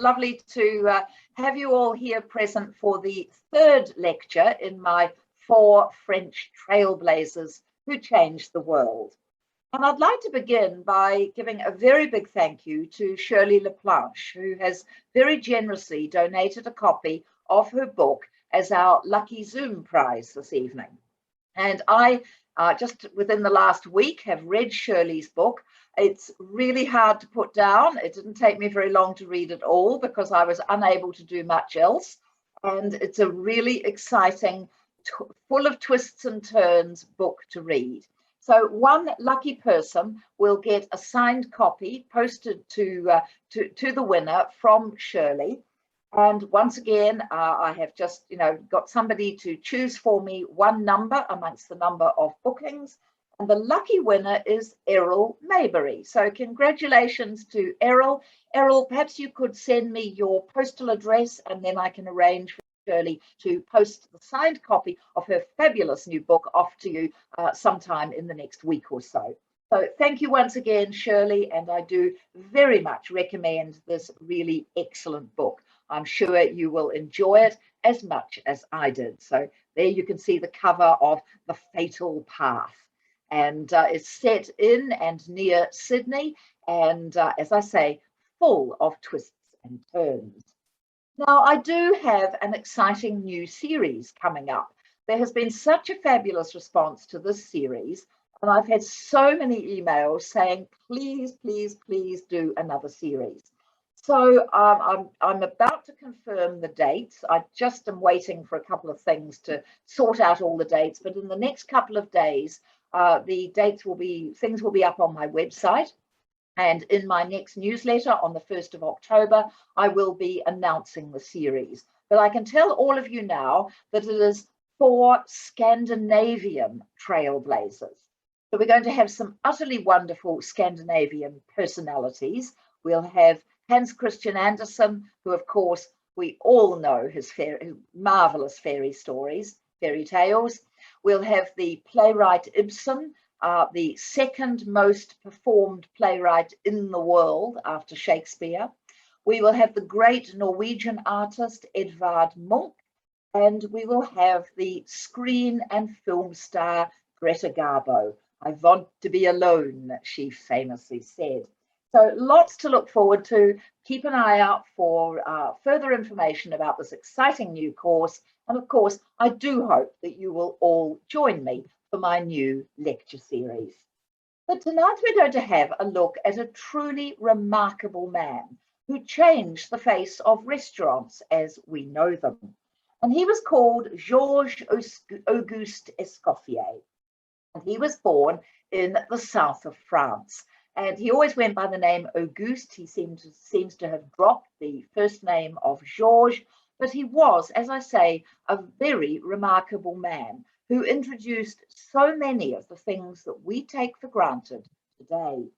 lovely to have you all here present for the third lecture in my 4 French trailblazers who changed the world. And I'd like to begin by giving a very big thank you to Shirley Laplanche, who has very generously donated a copy of her book as our lucky Zoom prize this evening. And I, just within the last week, have read Shirley's book. It's really hard to put down. It didn't take me very long to read it all because I was unable to do much else. And it's a really exciting, full of twists and turns book to read. So one lucky person will get a signed copy posted to the winner from Shirley. And once again, I have just, got somebody to choose for me one number amongst the number of bookings. And the lucky winner is Errol Maybury. So congratulations to Errol. Errol, perhaps you could send me your postal address and then I can arrange for Shirley to post the signed copy of her fabulous new book off to you sometime in the next week or so. So thank you once again, Shirley, and I do very much recommend this really excellent book. I'm sure you will enjoy it as much as I did. So there you can see the cover of The Fatal Path. And it's set in and near Sydney, and as I say, full of twists and turns. Now, I do have an exciting new series coming up. There has been such a fabulous response to this series, and I've had so many emails saying, please, please, please do another series. So I'm about to confirm the dates. I just am waiting for a couple of things to sort out all the dates, but in the next couple of days, things will be up on my website. And in my next newsletter on the 1st of October, I will be announcing the series. But I can tell all of you now that it is 4 Scandinavian trailblazers. So we're going to have some utterly wonderful Scandinavian personalities. We'll have Hans Christian Andersen, who, of course, we all know his marvelous fairy tales. We'll have the playwright Ibsen, the second most performed playwright in the world after Shakespeare. We will have the great Norwegian artist Edvard Munch, and we will have the screen and film star Greta Garbo. I want to be alone, she famously said. So lots to look forward to. Keep an eye out for further information about this exciting new course. And of course, I do hope that you will all join me for my new lecture series. But tonight we're going to have a look at a truly remarkable man who changed the face of restaurants as we know them. And he was called Auguste Escoffier. And he was born in the south of France. And he always went by the name Auguste. He seems to have dropped the first name of Georges, but he was, as I say, a very remarkable man who introduced so many of the things that we take for granted today.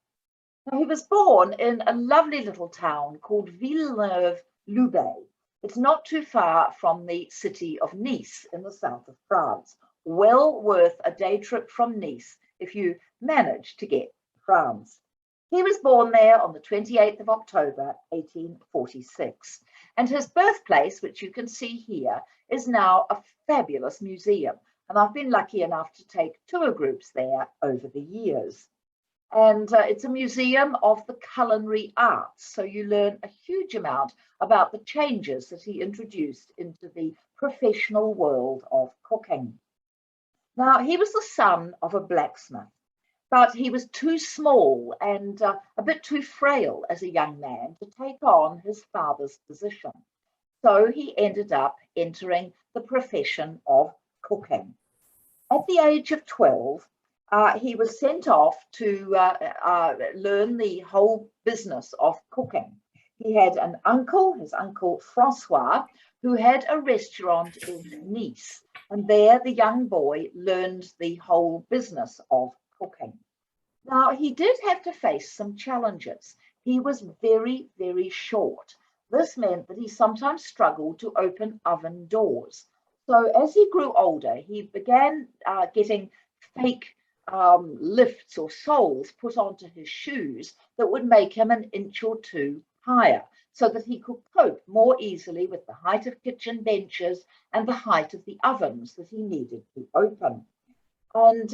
Now, he was born in a lovely little town called Villeneuve-Loubet. It's not too far from the city of Nice in the south of France. Well worth a day trip from Nice if you manage to get to France. He was born there on the 28th of October, 1846. And his birthplace, which you can see here, is now a fabulous museum. And I've been lucky enough to take tour groups there over the years. And it's a museum of the culinary arts. So you learn a huge amount about the changes that he introduced into the professional world of cooking. Now, he was the son of a blacksmith, but he was too small and a bit too frail as a young man to take on his father's position. So he ended up entering the profession of cooking. At the age of 12, he was sent off to learn the whole business of cooking. He had an uncle, his uncle Francois, who had a restaurant in Nice. And there the young boy learned the whole business of cooking. Now, he did have to face some challenges. He was very, very short. This meant that he sometimes struggled to open oven doors. So as he grew older, he began getting fake lifts or soles put onto his shoes that would make him an inch or 2 higher so that he could cope more easily with the height of kitchen benches and the height of the ovens that he needed to open. And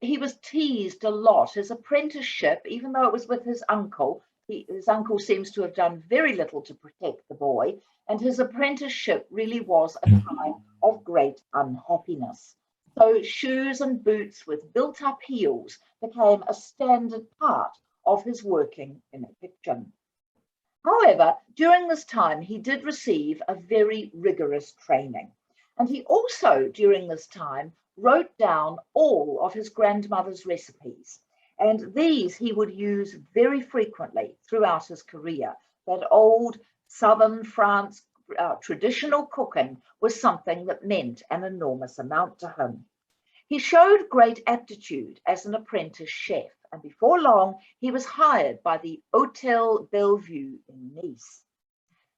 he was teased a lot. His apprenticeship, even though it was with his uncle, his uncle seems to have done very little to protect the boy, and his apprenticeship really was a time of great unhappiness. So shoes and boots with built-up heels became a standard part of his working in a kitchen. However, during this time, he did receive a very rigorous training. And he also, during this time, wrote down all of his grandmother's recipes. And these he would use very frequently throughout his career. That old southern France traditional cooking was something that meant an enormous amount to him. He showed great aptitude as an apprentice chef, and before long he was hired by the Hotel Bellevue in Nice.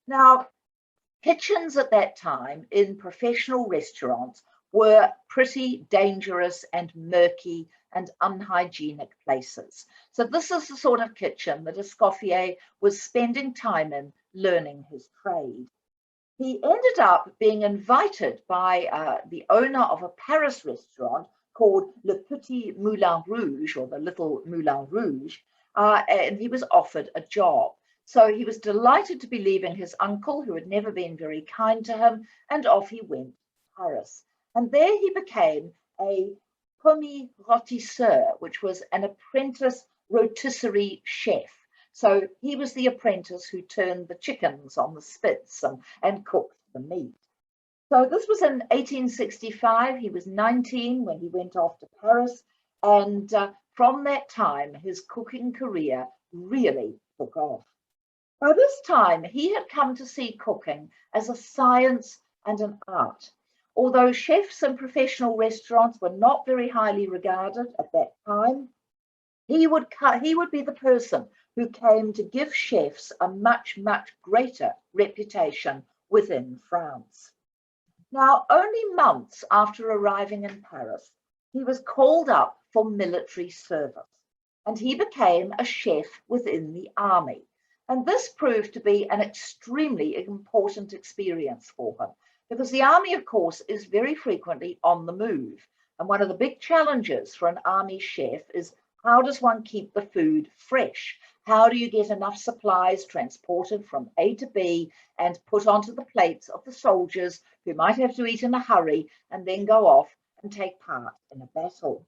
Now, kitchens at that time in professional restaurants were pretty dangerous and murky and unhygienic places. So this is the sort of kitchen that Escoffier was spending time in learning his trade. He ended up being invited by the owner of a Paris restaurant called Le Petit Moulin Rouge, or the Little Moulin Rouge, and he was offered a job. So he was delighted to be leaving his uncle, who had never been very kind to him, and off he went to Paris. And there he became a commis rôtisseur, which was an apprentice rotisserie chef. So he was the apprentice who turned the chickens on the spits and cooked the meat. So this was in 1865. He was 19 when he went off to Paris. And from that time, his cooking career really took off. By this time, he had come to see cooking as a science and an art. Although chefs in professional restaurants were not very highly regarded at that time, he would be the person who came to give chefs a much, much greater reputation within France. Now, only months after arriving in Paris, he was called up for military service, and he became a chef within the army. And this proved to be an extremely important experience for him, because the army, of course, is very frequently on the move. And one of the big challenges for an army chef is, how does one keep the food fresh? How do you get enough supplies transported from A to B and put onto the plates of the soldiers who might have to eat in a hurry and then go off and take part in a battle?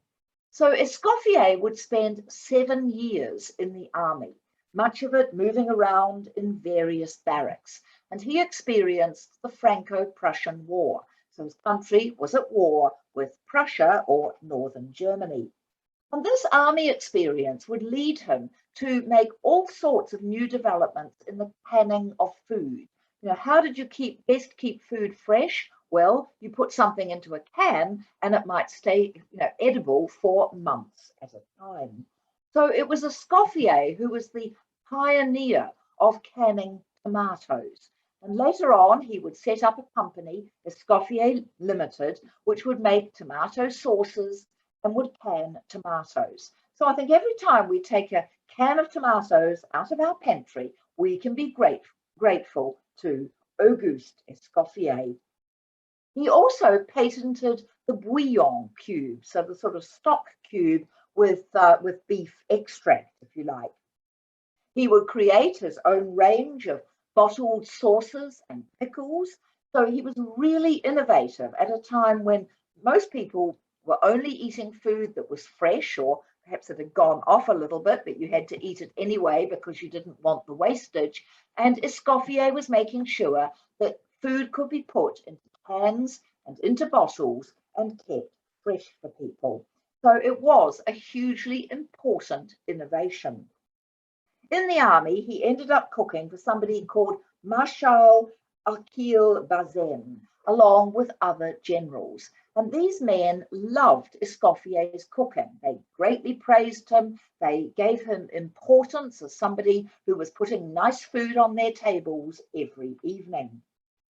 So Escoffier would spend 7 years in the army, much of it moving around in various barracks. And he experienced the Franco-Prussian War. So his country was at war with Prussia, or Northern Germany. And this army experience would lead him to make all sorts of new developments in the canning of food. You know, how did you best keep food fresh? Well, you put something into a can and it might stay, edible for months at a time. So it was Escoffier who was the pioneer of canning tomatoes. And later on, he would set up a company, Escoffier Limited, which would make tomato sauces and would can tomatoes. So I think every time we take a can of tomatoes out of our pantry, we can be grateful to Auguste Escoffier. He also patented the bouillon cube, so the sort of stock cube with beef extract, if you like. He would create his own range of bottled sauces and pickles. So he was really innovative at a time when most people were only eating food that was fresh, or perhaps it had gone off a little bit, but you had to eat it anyway because you didn't want the wastage. And Escoffier was making sure that food could be put into cans and into bottles and kept fresh for people. So it was a hugely important innovation. In the army, he ended up cooking for somebody called Marshal Achille Bazaine, along with other generals. And these men loved Escoffier's cooking. They greatly praised him. They gave him importance as somebody who was putting nice food on their tables every evening.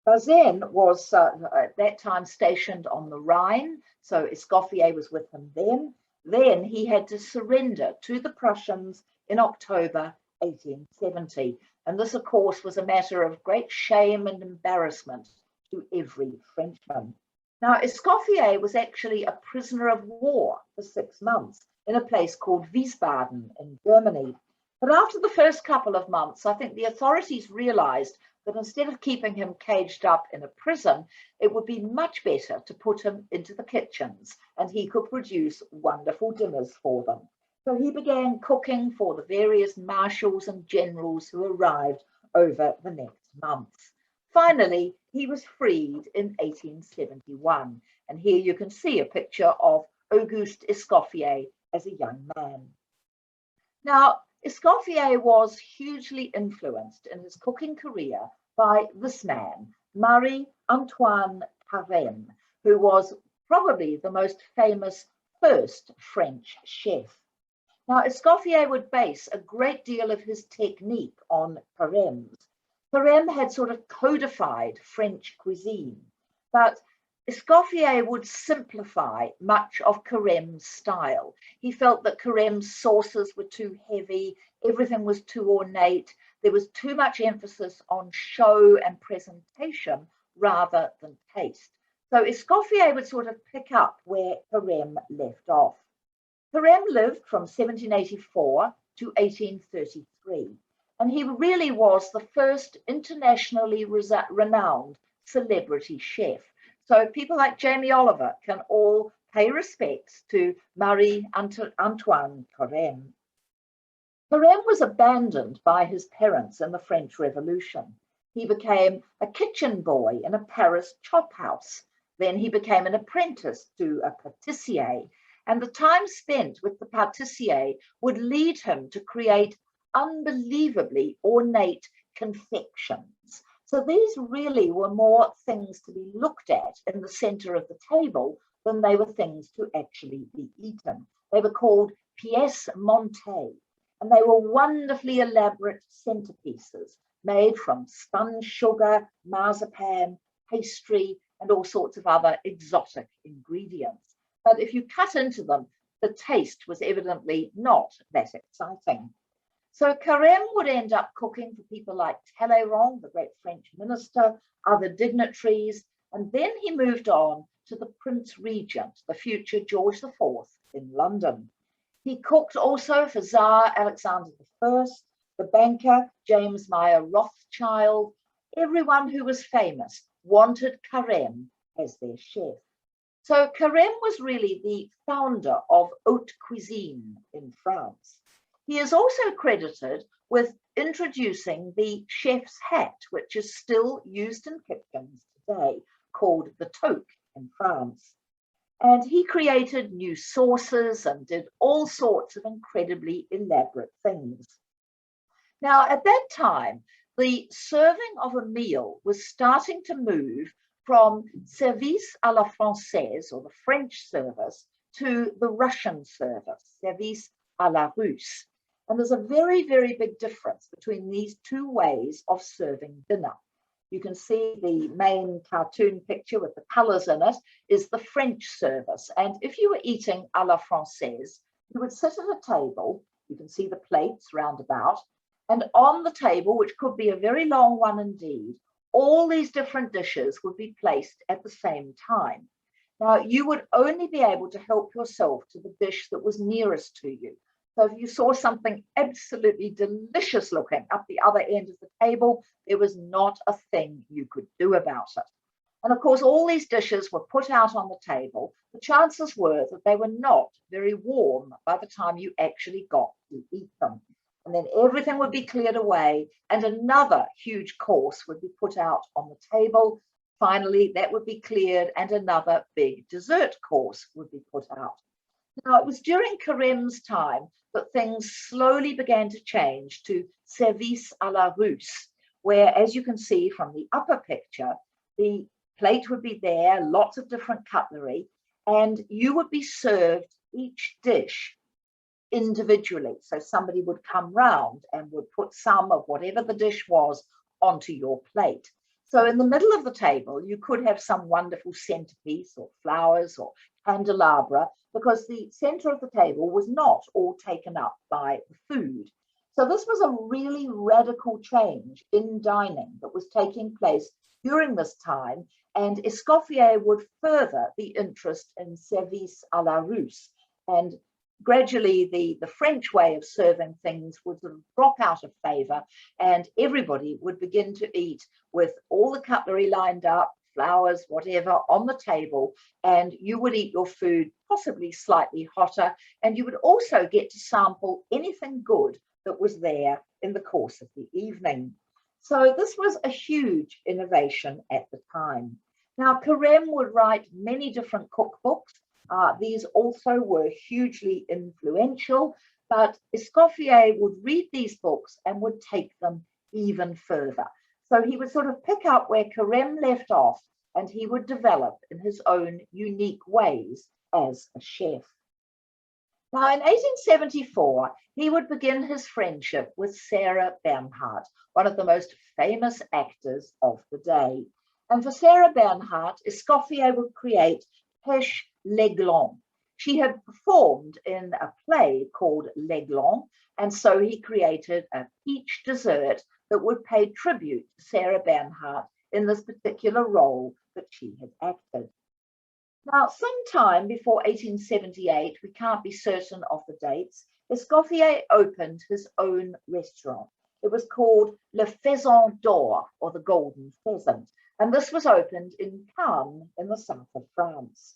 Bazaine was at that time stationed on the Rhine, so Escoffier was with him then. Then he had to surrender to the Prussians in October 1870. And this, of course, was a matter of great shame and embarrassment to every Frenchman. Now, Escoffier was actually a prisoner of war for 6 months in a place called Wiesbaden in Germany. But after the first couple of months, I think the authorities realized that instead of keeping him caged up in a prison, it would be much better to put him into the kitchens, and he could produce wonderful dinners for them. So he began cooking for the various marshals and generals who arrived over the next months. Finally, he was freed in 1871, and here you can see a picture of Auguste Escoffier as a young man. Now, Escoffier was hugely influenced in his cooking career by this man, Marie-Antoine Carême, who was probably the most famous first French chef. Now, Escoffier would base a great deal of his technique on Carême's. Carême had sort of codified French cuisine, but Escoffier would simplify much of Carême's style. He felt that Carême's sauces were too heavy, everything was too ornate, there was too much emphasis on show and presentation rather than taste. So Escoffier would sort of pick up where Carême left off. Carême lived from 1784 to 1833, and he really was the first internationally renowned celebrity chef. So people like Jamie Oliver can all pay respects to Marie-Antoine Carême. Carême was abandoned by his parents in the French Revolution. He became a kitchen boy in a Paris chop house. Then he became an apprentice to a pâtissier, and the time spent with the pâtissier would lead him to create unbelievably ornate confections. So these really were more things to be looked at in the center of the table than they were things to actually be eaten. They were called pièces montées, and they were wonderfully elaborate centerpieces made from spun sugar, marzipan, pastry, and all sorts of other exotic ingredients. But if you cut into them, the taste was evidently not that exciting. So Carême would end up cooking for people like Talleyrand, the great French minister, other dignitaries, and then he moved on to the Prince Regent, the future George IV in London. He cooked also for Tsar Alexander I, the banker James Meyer Rothschild. Everyone who was famous wanted Carême as their chef. So Carême was really the founder of haute cuisine in France. He is also credited with introducing the chef's hat, which is still used in kitchens today, called the toque in France. And he created new sauces and did all sorts of incredibly elaborate things. Now, at that time, the serving of a meal was starting to move from service à la française, or the French service, to the Russian service, service à la russe. And there's a very, very big difference between these two ways of serving dinner. You can see the main cartoon picture with the colors in it is the French service. And if you were eating à la française, you would sit at a table, you can see the plates round about, and on the table, which could be a very long one indeed, all these different dishes would be placed at the same time. Now, you would only be able to help yourself to the dish that was nearest to you. So if you saw something absolutely delicious looking up the other end of the table, there was not a thing you could do about it. And of course, all these dishes were put out on the table. The chances were that they were not very warm by the time you actually got to eat them. And then everything would be cleared away and another huge course would be put out on the table. Finally, that would be cleared and another big dessert course would be put out. Now, it was during Carême's time that things slowly began to change to service à la russe, where, as you can see from the upper picture, the plate would be there, lots of different cutlery, and you would be served each dish individually. So somebody would come round and would put some of whatever the dish was onto your plate. So in the middle of the table, you could have some wonderful centerpiece or flowers or candelabra, because the center of the table was not all taken up by the food. So this was a really radical change in dining that was taking place during this time, and Escoffier would further the interest in service à la Russe, and gradually the French way of serving things would sort of drop out of favor, and everybody would begin to eat with all the cutlery lined up, flowers, whatever, on the table, and you would eat your food possibly slightly hotter, and you would also get to sample anything good that was there in the course of the evening. So this was a huge innovation at the time. Now, Carême would write many different cookbooks. These also were hugely influential, but Escoffier would read these books and would take them even further. So he would sort of pick up where Carême left off, and he would develop in his own unique ways as a chef. Now, in 1874, he would begin his friendship with Sarah Bernhardt, one of the most famous actors of the day. And for Sarah Bernhardt, Escoffier would create Pêche l'Aiglon. She had performed in a play called L'Aiglon, and so he created a peach dessert that would pay tribute to Sarah Bernhardt in this particular role that she had acted. Now, sometime before 1878, we can't be certain of the dates, Escoffier opened his own restaurant. It was called Le Faisan d'Or, or the Golden Pheasant, and this was opened in Cannes in the south of France.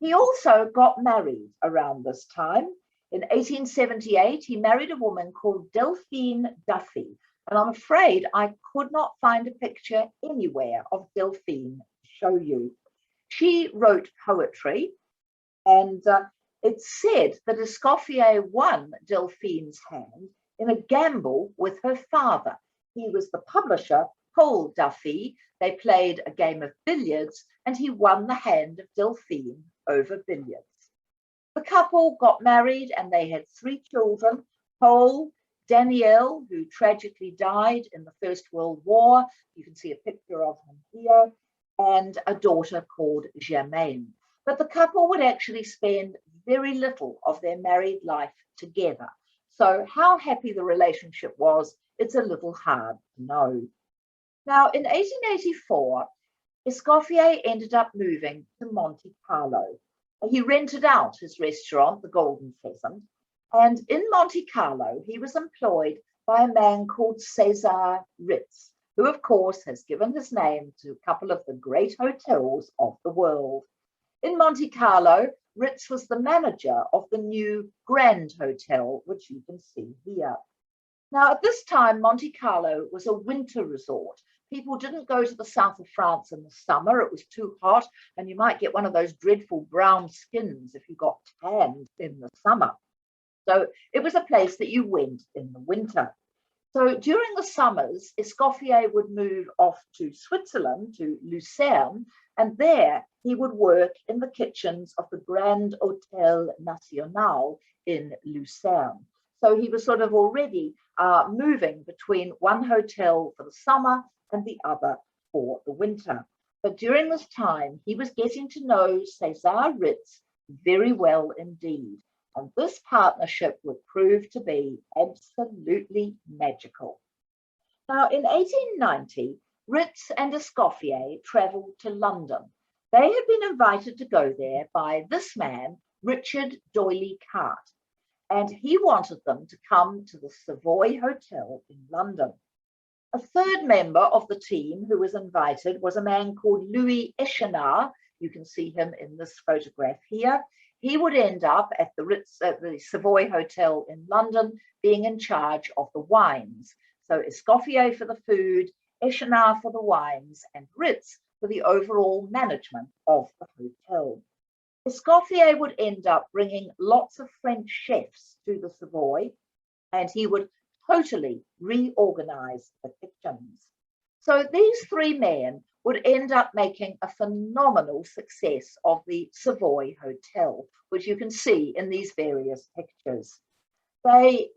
He also got married around this time. In 1878, he married a woman called Delphine Duffy, and I'm afraid I could not find a picture anywhere of Delphine to show you. She wrote poetry, and it's said that Escoffier won Delphine's hand in a gamble with her father. He was the publisher, Paul Duffy. They played a game of billiards, and he won the hand of Delphine over billiards. The couple got married, and they had 3 children, Paul, Danielle, who tragically died in the First World War. You can see a picture of him here, and a daughter called Germaine. But the couple would actually spend very little of their married life together. So how happy the relationship was, it's a little hard to know. Now, in 1884, Escoffier ended up moving to Monte Carlo. He rented out his restaurant, the Golden Pheasant, and in Monte Carlo, he was employed by a man called César Ritz, who of course has given his name to a couple of the great hotels of the world. In Monte Carlo, Ritz was the manager of the new Grand Hotel, which you can see here. Now, at this time, Monte Carlo was a winter resort. People didn't go to the south of France in the summer. It was too hot, and you might get one of those dreadful brown skins if you got tanned in the summer. So it was a place that you went in the winter. So during the summers, Escoffier would move off to Switzerland, to Lucerne, and there he would work in the kitchens of the Grand Hôtel National in Lucerne. So he was sort of already moving between one hotel for the summer and the other for the winter. But during this time, he was getting to know César Ritz very well indeed. And this partnership would prove to be absolutely magical. Now, in 1890, Ritz and Escoffier travelled to London. They had been invited to go there by this man, Richard D'Oyly Carte, and he wanted them to come to the Savoy Hotel in London. A third member of the team who was invited was a man called Louis Echenard. You can see him in this photograph here. He would end up at the Savoy Hotel in London, being in charge of the wines. So Escoffier for the food, Echenard for the wines, and Ritz for the overall management of the hotel. Escoffier would end up bringing lots of French chefs to the Savoy, and he would totally reorganize the kitchens. So these 3 men would end up making a phenomenal success of the Savoy Hotel, which you can see in these various pictures. They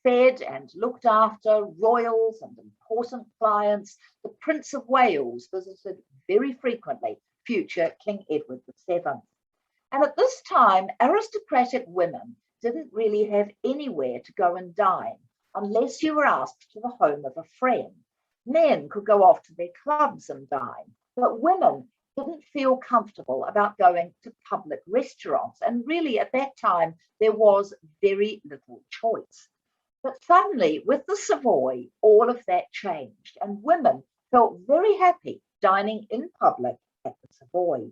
fed and looked after royals and important clients. The Prince of Wales visited very frequently, future King Edward VII. And at this time, aristocratic women didn't really have anywhere to go and dine. unless you were asked to the home of a friend. Men could go off to their clubs and dine, but women didn't feel comfortable about going to public restaurants. And really, at that time, there was very little choice. But suddenly, with the Savoy, all of that changed, and women felt very happy dining in public at the Savoy.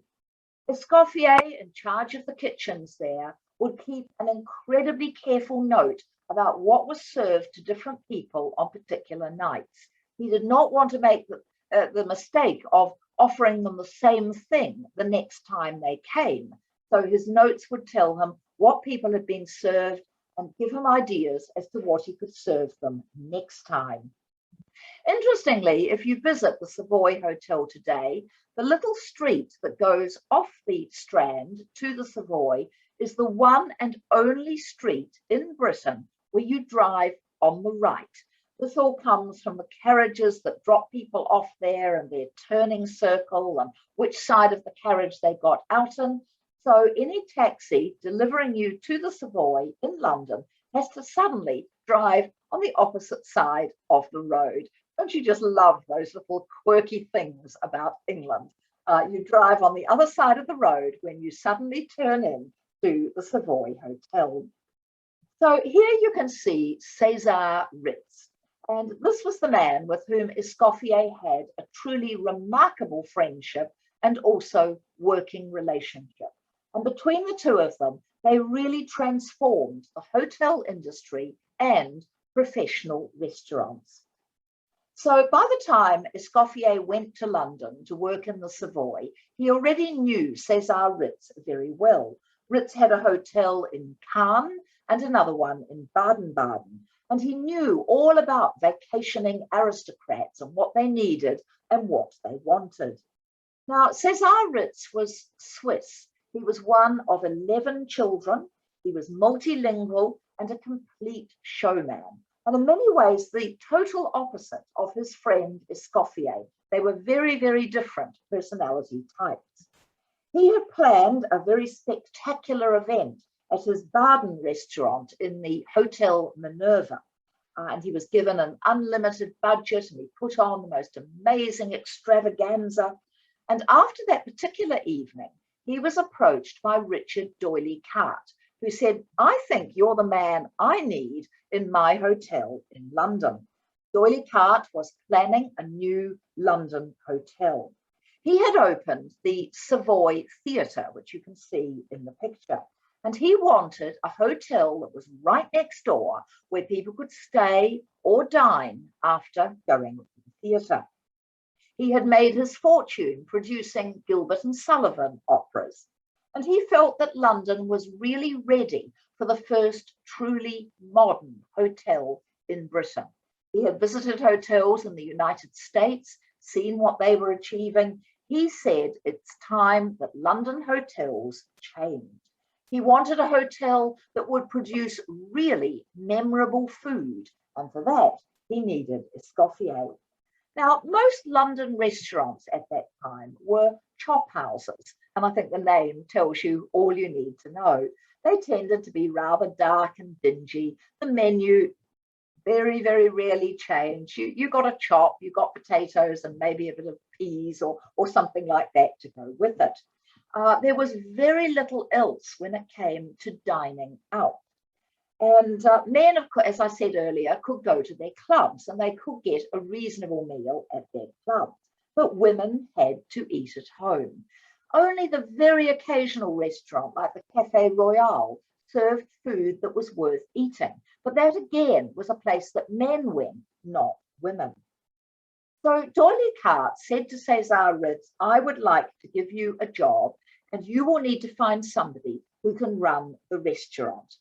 Escoffier, in charge of the kitchens there, would keep an incredibly careful note about what was served to different people on particular nights. He did not want to make the mistake of offering them the same thing the next time they came. So his notes would tell him what people had been served and give him ideas as to what he could serve them next time. Interestingly, if you visit the Savoy Hotel today, the little street that goes off the Strand to the Savoy is the one and only street in Britain where you drive on the right. This all comes from the carriages that drop people off there and their turning circle and which side of the carriage they got out in. So any taxi delivering you to the Savoy in London has to suddenly drive on the opposite side of the road. Don't you just love those little quirky things about England? You drive on the other side of the road when you suddenly turn in to the Savoy Hotel. So here you can see César Ritz. And this was the man with whom Escoffier had a truly remarkable friendship and also working relationship. And between the two of them, they really transformed the hotel industry and professional restaurants. So by the time Escoffier went to London to work in the Savoy, he already knew César Ritz very well. Ritz had a hotel in Cannes and another one in Baden-Baden, and he knew all about vacationing aristocrats and what they needed and what they wanted. Now, César Ritz was Swiss. He was one of 11 children. He was multilingual and a complete showman. And in many ways, the total opposite of his friend Escoffier. They were very, very different personality types. He had planned a very spectacular event at his Baden restaurant in the Hotel Minerva. And he was given an unlimited budget and he put on the most amazing extravaganza. And after that particular evening, he was approached by Richard D'Oyly Carte, who said, "I think you're the man I need in my hotel in London." D'Oyly Carte was planning a new London hotel. He had opened the Savoy Theatre, which you can see in the picture. And he wanted a hotel that was right next door where people could stay or dine after going to the theatre. He had made his fortune producing Gilbert and Sullivan operas. And he felt that London was really ready for the first truly modern hotel in Britain. He had visited hotels in the United States, seen what they were achieving. He said it's time that London hotels changed. He wanted a hotel that would produce really memorable food, and for that, he needed Escoffier. Now, most London restaurants at that time were chop houses, and I think the name tells you all you need to know. They tended to be rather dark and dingy. The menu very, very rarely changed. You got a chop, you got potatoes and maybe a bit of peas or something like that to go with it. There was very little else when it came to dining out. And men, of course, as I said earlier, could go to their clubs and they could get a reasonable meal at their clubs. But women had to eat at home. Only the very occasional restaurant, like the Café Royal, served food that was worth eating. But that again was a place that men went, not women. So D'Oyly Carte said to César Ritz, "I would like to give you a job and you will need to find somebody who can run the restaurant."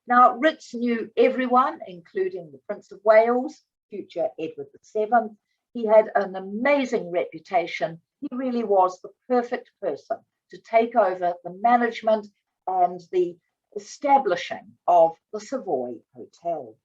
Now, Ritz knew everyone, including the Prince of Wales, future Edward VII. He had an amazing reputation. He really was the perfect person to take over the management and the establishing of the Savoy Hotel.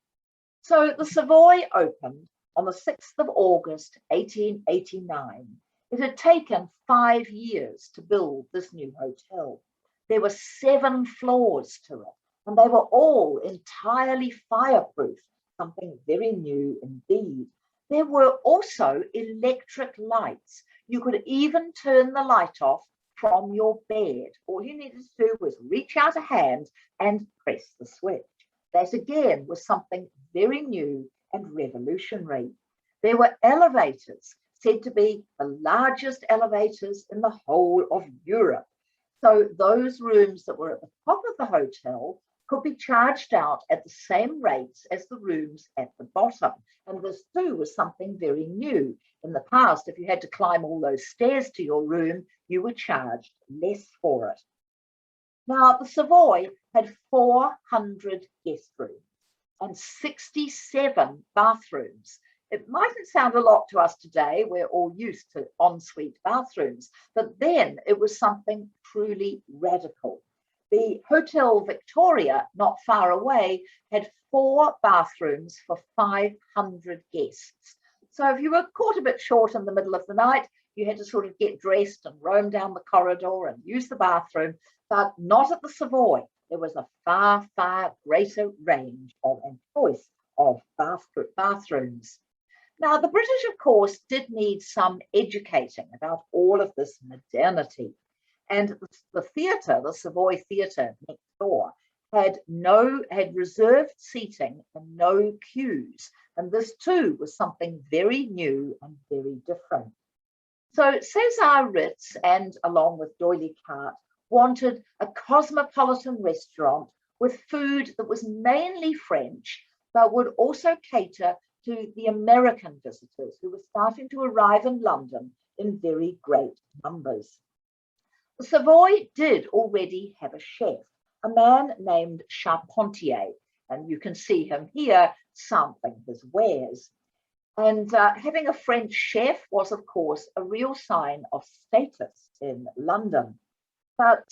So the Savoy opened on the 6th of August, 1889. It had taken 5 years to build this new hotel. There were 7 floors to it, and they were all entirely fireproof. something very new indeed. There were also electric lights. You could even turn the light off from your bed. All you needed to do was reach out a hand and press the switch. That again was something very new and revolutionary. There were elevators, said to be the largest elevators in the whole of Europe. So those rooms that were at the top of the hotel could be charged out at the same rates as the rooms at the bottom. And this too was something very new. In the past, if you had to climb all those stairs to your room, you were charged less for it. Now, the Savoy had 400 guest rooms and 67 bathrooms. It mightn't sound a lot to us today. We're all used to ensuite bathrooms, but then it was something truly radical. The Hotel Victoria, not far away, had 4 bathrooms for 500 guests. So if you were caught a bit short in the middle of the night, you had to sort of get dressed and roam down the corridor and use the bathroom, but not at the Savoy. There was a far, far greater range of and choice of bathrooms. Now, the British, of course, did need some educating about all of this modernity. And the theatre, the Savoy Theatre next door, had reserved seating and no queues. And this too was something very new and very different. So Cesar Ritz, and along with D'Oyly Carte, wanted a cosmopolitan restaurant with food that was mainly French, but would also cater to the American visitors who were starting to arrive in London in very great numbers. The Savoy did already have a chef, a man named Charpentier, and you can see him here sampling his wares. And having a French chef was, of course, a real sign of status in London. But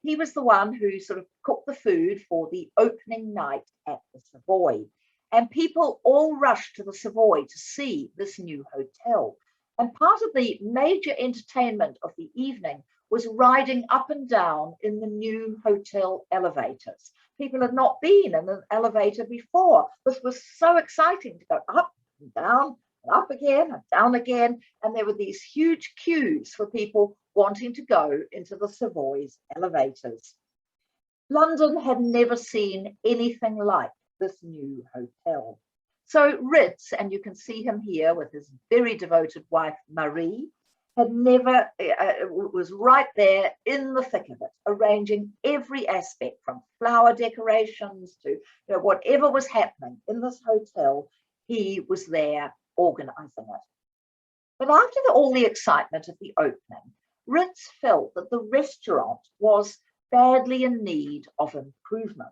he was the one who sort of cooked the food for the opening night at the Savoy. And people all rushed to the Savoy to see this new hotel. And part of the major entertainment of the evening was riding up and down in the new hotel elevators. People had not been in an elevator before. This was so exciting to go up and down and up again and down again. And there were these huge queues for people wanting to go into the Savoy's elevators. London had never seen anything like this new hotel. So Ritz, and you can see him here with his very devoted wife, Marie, was right there in the thick of it, arranging every aspect from flower decorations to whatever was happening in this hotel, he was there organizing it. But after all the excitement of the opening, Ritz felt that the restaurant was badly in need of improvement.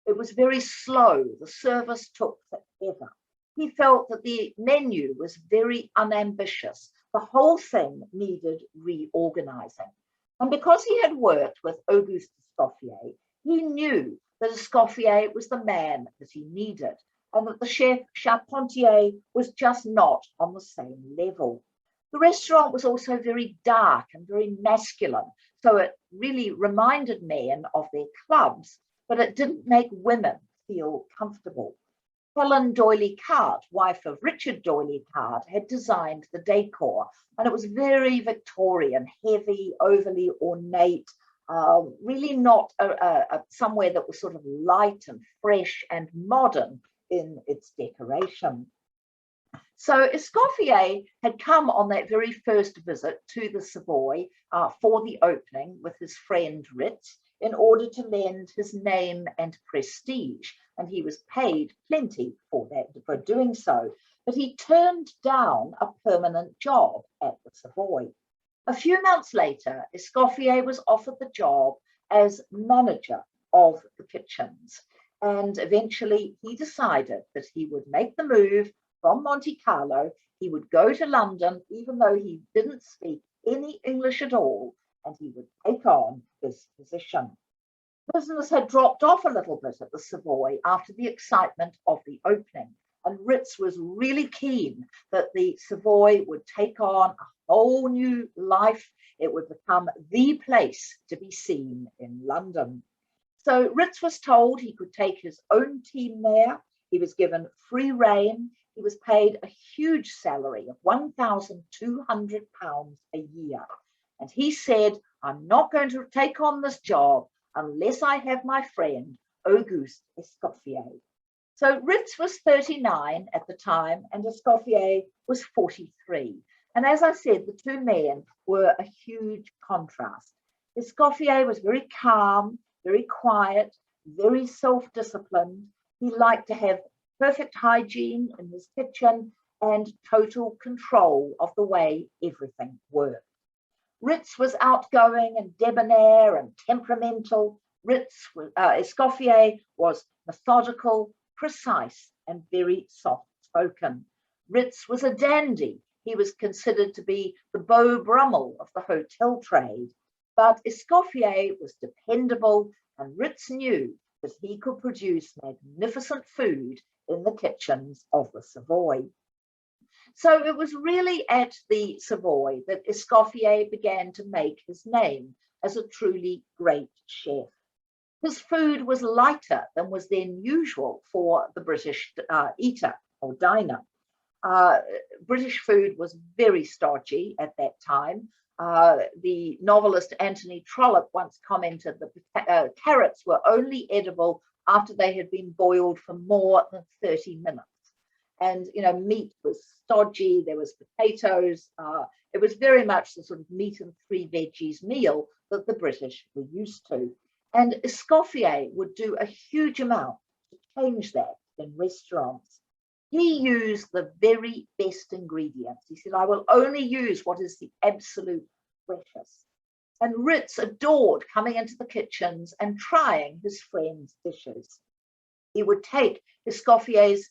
It was very slow. The service took forever. He felt that the menu was very unambitious. The whole thing needed reorganizing. And because he had worked with Auguste Escoffier, he knew that Escoffier was the man that he needed, and that the chef Charpentier was just not on the same level. The restaurant was also very dark and very masculine, so it really reminded men of their clubs, but it didn't make women feel comfortable. Helen D'Oyly Carte, wife of Richard D'Oyly Carte, had designed the decor, and it was very Victorian, heavy, overly ornate, really not somewhere that was sort of light and fresh and modern in its decoration. So Escoffier had come on that very first visit to the Savoy for the opening with his friend Ritz in order to lend his name and prestige, and he was paid plenty for doing so. But he turned down a permanent job at the Savoy. A few months later, Escoffier was offered the job as manager of the kitchens, and eventually he decided that he would make the move from Monte Carlo. He would go to London, even though he didn't speak any English at all, and he would take on this position. Business had dropped off a little bit at the Savoy after the excitement of the opening, and Ritz was really keen that the Savoy would take on a whole new life. It would become the place to be seen in London. So Ritz was told he could take his own team there. He was given free rein. He was paid a huge salary of £1,200 a year. And he said, I'm not going to take on this job unless I have my friend, Auguste Escoffier. So Ritz was 39 at the time and Escoffier was 43. And as I said, the two men were a huge contrast. Escoffier was very calm, very quiet, very self-disciplined. He liked to have perfect hygiene in his kitchen and total control of the way everything worked. Ritz was outgoing and debonair and temperamental. Escoffier was methodical, precise, and very soft-spoken. Ritz was a dandy. He was considered to be the Beau Brummel of the hotel trade. But Escoffier was dependable, and Ritz knew that he could produce magnificent food in the kitchens of the Savoy. So it was really at the Savoy that Escoffier began to make his name as a truly great chef. His food was lighter than was then usual for the British eater or diner. British food was very stodgy at that time. The novelist Anthony Trollope once commented that carrots were only edible after they had been boiled for more than 30 minutes. And, meat was stodgy, there was potatoes. It was very much the sort of meat and three veggies meal that the British were used to. And Escoffier would do a huge amount to change that in restaurants. He used the very best ingredients. He said, I will only use what is the absolute freshest. And Ritz adored coming into the kitchens and trying his friends' dishes. He would take Escoffier's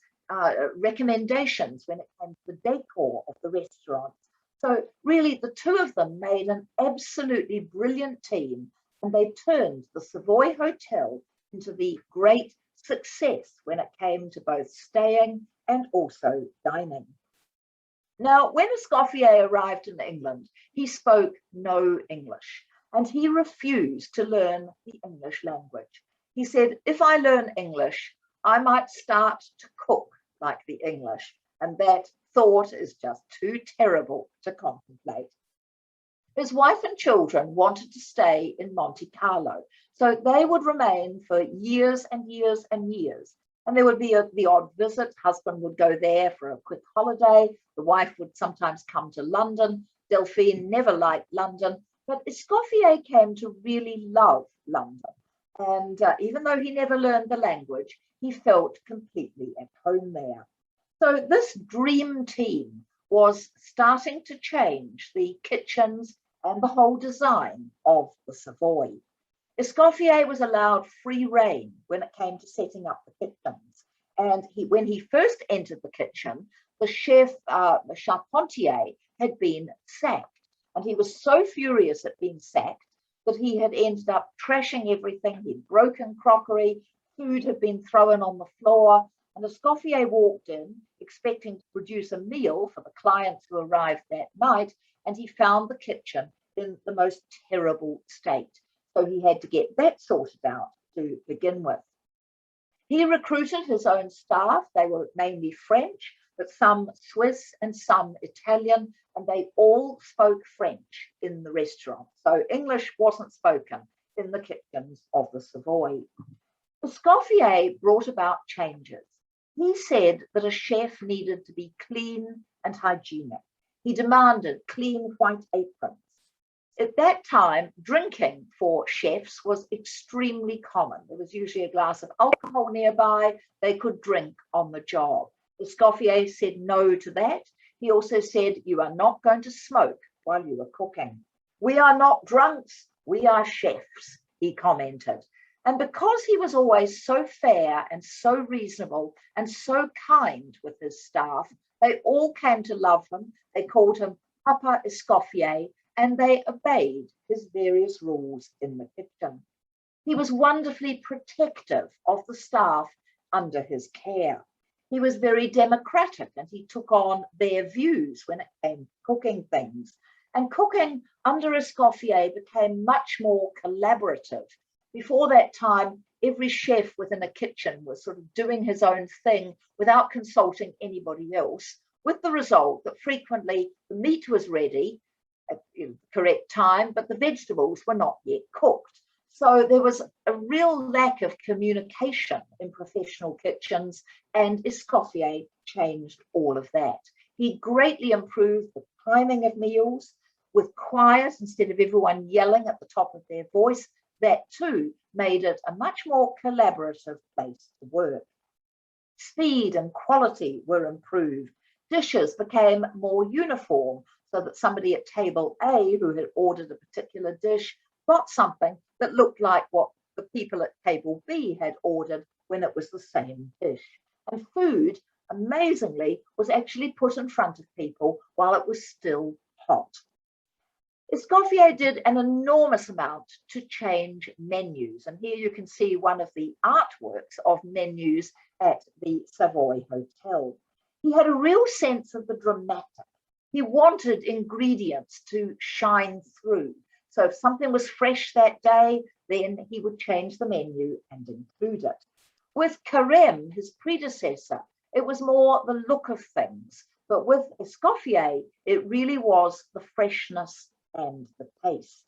recommendations when it came to the decor of the restaurant. So really the two of them made an absolutely brilliant team, and they turned the Savoy Hotel into the great success when it came to both staying and also dining. Now, when Escoffier arrived in England, he spoke no English, and he refused to learn the English language. He said, if I learn English, I might start to cook like the English, and that thought is just too terrible to contemplate. His wife and children wanted to stay in Monte Carlo, so they would remain for years and years and years. And there would be the odd visit. Husband would go there for a quick holiday. The wife would sometimes come to London. Delphine never liked London, but Escoffier came to really love London. And even though he never learned the language, he felt completely at home there. So this dream team was starting to change the kitchens and the whole design of the Savoy. Escoffier was allowed free rein when it came to setting up the kitchens. And when he first entered the kitchen, the chef, Charpentier, had been sacked. And he was so furious at being sacked that he had ended up trashing everything. He'd broken crockery, food had been thrown on the floor. And Escoffier walked in, expecting to produce a meal for the clients who arrived that night, and he found the kitchen in the most terrible state. So he had to get that sorted out to begin with. He recruited his own staff. They were mainly French, but some Swiss and some Italian, and they all spoke French in the restaurant. So English wasn't spoken in the kitchens of the Savoy. Escoffier brought about changes. He said that a chef needed to be clean and hygienic. He demanded clean white aprons. At that time, drinking for chefs was extremely common. There was usually a glass of alcohol nearby. They could drink on the job. Escoffier said no to that. He also said, you are not going to smoke while you are cooking. We are not drunks, we are chefs, he commented. And because he was always so fair and so reasonable and so kind with his staff, they all came to love him. They called him Papa Escoffier, and they obeyed his various rules in the kitchen. He was wonderfully protective of the staff under his care. He was very democratic, and he took on their views when it came to cooking things. And cooking under Escoffier became much more collaborative. Before that time, every chef within a kitchen was sort of doing his own thing without consulting anybody else, with the result that frequently the meat was ready at the correct time, but the vegetables were not yet cooked. So there was a real lack of communication in professional kitchens, and Escoffier changed all of that. He greatly improved the timing of meals with quiet instead of everyone yelling at the top of their voice. That too made it a much more collaborative place to work. Speed and quality were improved. Dishes became more uniform so that somebody at table A who had ordered a particular dish got something that looked like what the people at table B had ordered when it was the same dish. And food, amazingly, was actually put in front of people while it was still hot. Escoffier did an enormous amount to change menus. And here you can see one of the artworks of menus at the Savoy Hotel. He had a real sense of the dramatic. He wanted ingredients to shine through. So if something was fresh that day, then he would change the menu and include it. With Carême, his predecessor, it was more the look of things. But with Escoffier, it really was the freshness and the taste.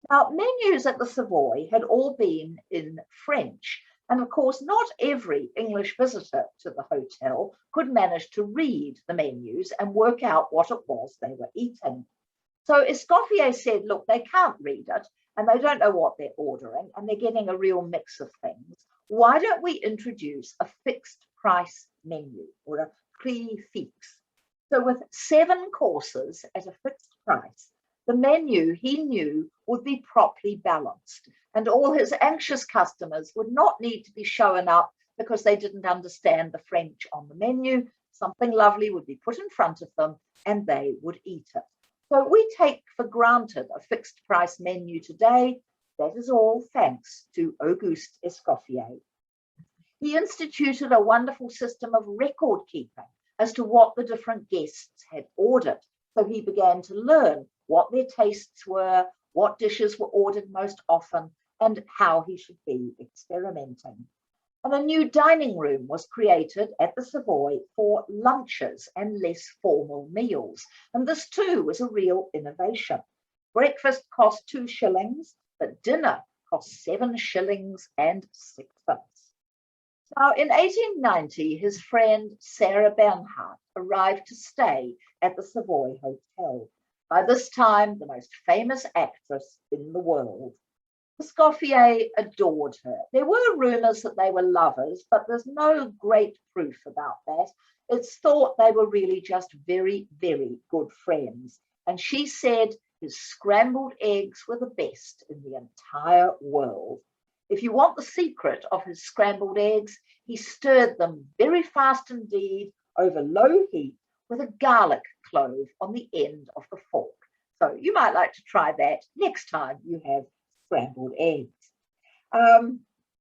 Now, menus at the Savoy had all been in French. And of course, not every English visitor to the hotel could manage to read the menus and work out what it was they were eating. So Escoffier said, look, they can't read it and they don't know what they're ordering and they're getting a real mix of things. Why don't we introduce a fixed price menu or a prix fixe? So with 7 courses at a fixed price, the menu he knew would be properly balanced and all his anxious customers would not need to be showing up because they didn't understand the French on the menu. Something lovely would be put in front of them and they would eat it. So we take for granted a fixed price menu today. That is all thanks to Auguste Escoffier. He instituted a wonderful system of record keeping as to what the different guests had ordered. So he began to learn what their tastes were, what dishes were ordered most often, and how he should be experimenting. And a new dining room was created at the Savoy for lunches and less formal meals. And this too was a real innovation. Breakfast cost 2 shillings, but dinner cost 7 shillings and 6pence. Now, in 1890, his friend Sarah Bernhardt arrived to stay at the Savoy Hotel. By this time, the most famous actress in the world. Escoffier adored her. There were rumours that they were lovers, but there's no great proof about that. It's thought they were really just very, very good friends. And she said his scrambled eggs were the best in the entire world. If you want the secret of his scrambled eggs, he stirred them very fast indeed over low heat with a garlic clove on the end of the fork. So you might like to try that next time you have scrambled eggs.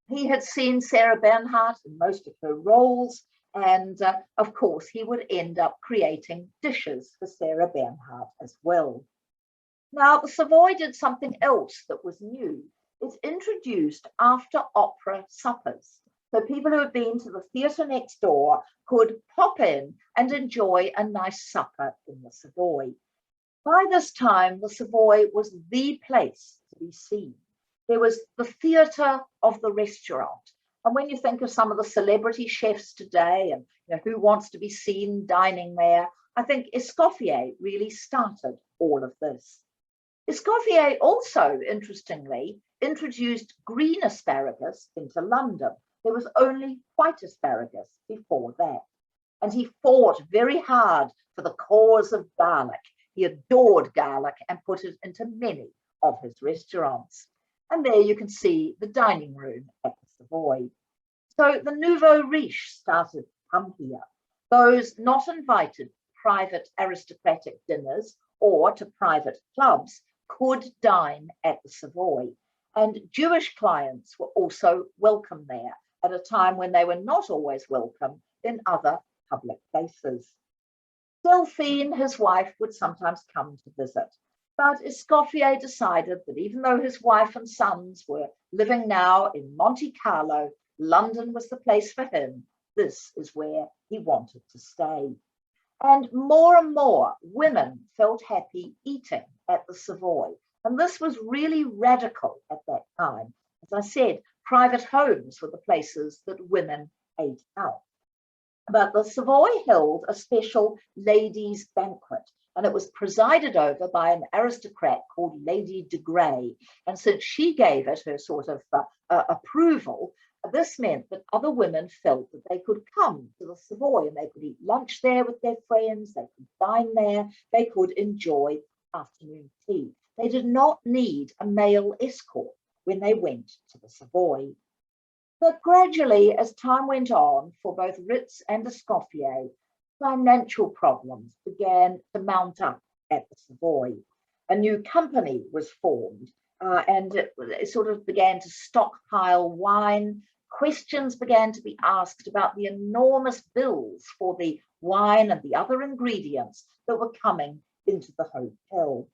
He had seen Sarah Bernhardt in most of her roles, and of course he would end up creating dishes for Sarah Bernhardt as well. Now, the Savoy did something else that was new. It introduced after opera suppers. So people who had been to the theatre next door could pop in and enjoy a nice supper in the Savoy. By this time, the Savoy was the place to be seen. There was the theatre of the restaurant. And when you think of some of the celebrity chefs today and who wants to be seen dining there, I think Escoffier really started all of this. Escoffier also, interestingly, introduced green asparagus into London. There was only white asparagus before that. And he fought very hard for the cause of garlic. He adored garlic and put it into many of his restaurants. And there you can see the dining room at the Savoy. So the nouveau riche started to come here. Those not invited to private aristocratic dinners or to private clubs could dine at the Savoy. And Jewish clients were also welcome there at a time when they were not always welcome in other public places. Delphine, his wife, would sometimes come to visit. But Escoffier decided that even though his wife and sons were living now in Monte Carlo, London was the place for him. This is where he wanted to stay. And more women felt happy eating at the Savoy. And this was really radical at that time. As I said, private homes were the places that women ate out. But the Savoy held a special ladies' banquet, and it was presided over by an aristocrat called Lady de Grey. And since she gave it her sort of approval, this meant that other women felt that they could come to the Savoy and they could eat lunch there with their friends, they could dine there, they could enjoy afternoon tea. They did not need a male escort when they went to the Savoy. But gradually, as time went on, for both Ritz and Escoffier, financial problems began to mount up at the Savoy. A new company was formed and it sort of began to stockpile wine. Questions began to be asked about the enormous bills for the wine and the other ingredients that were coming into the hotel.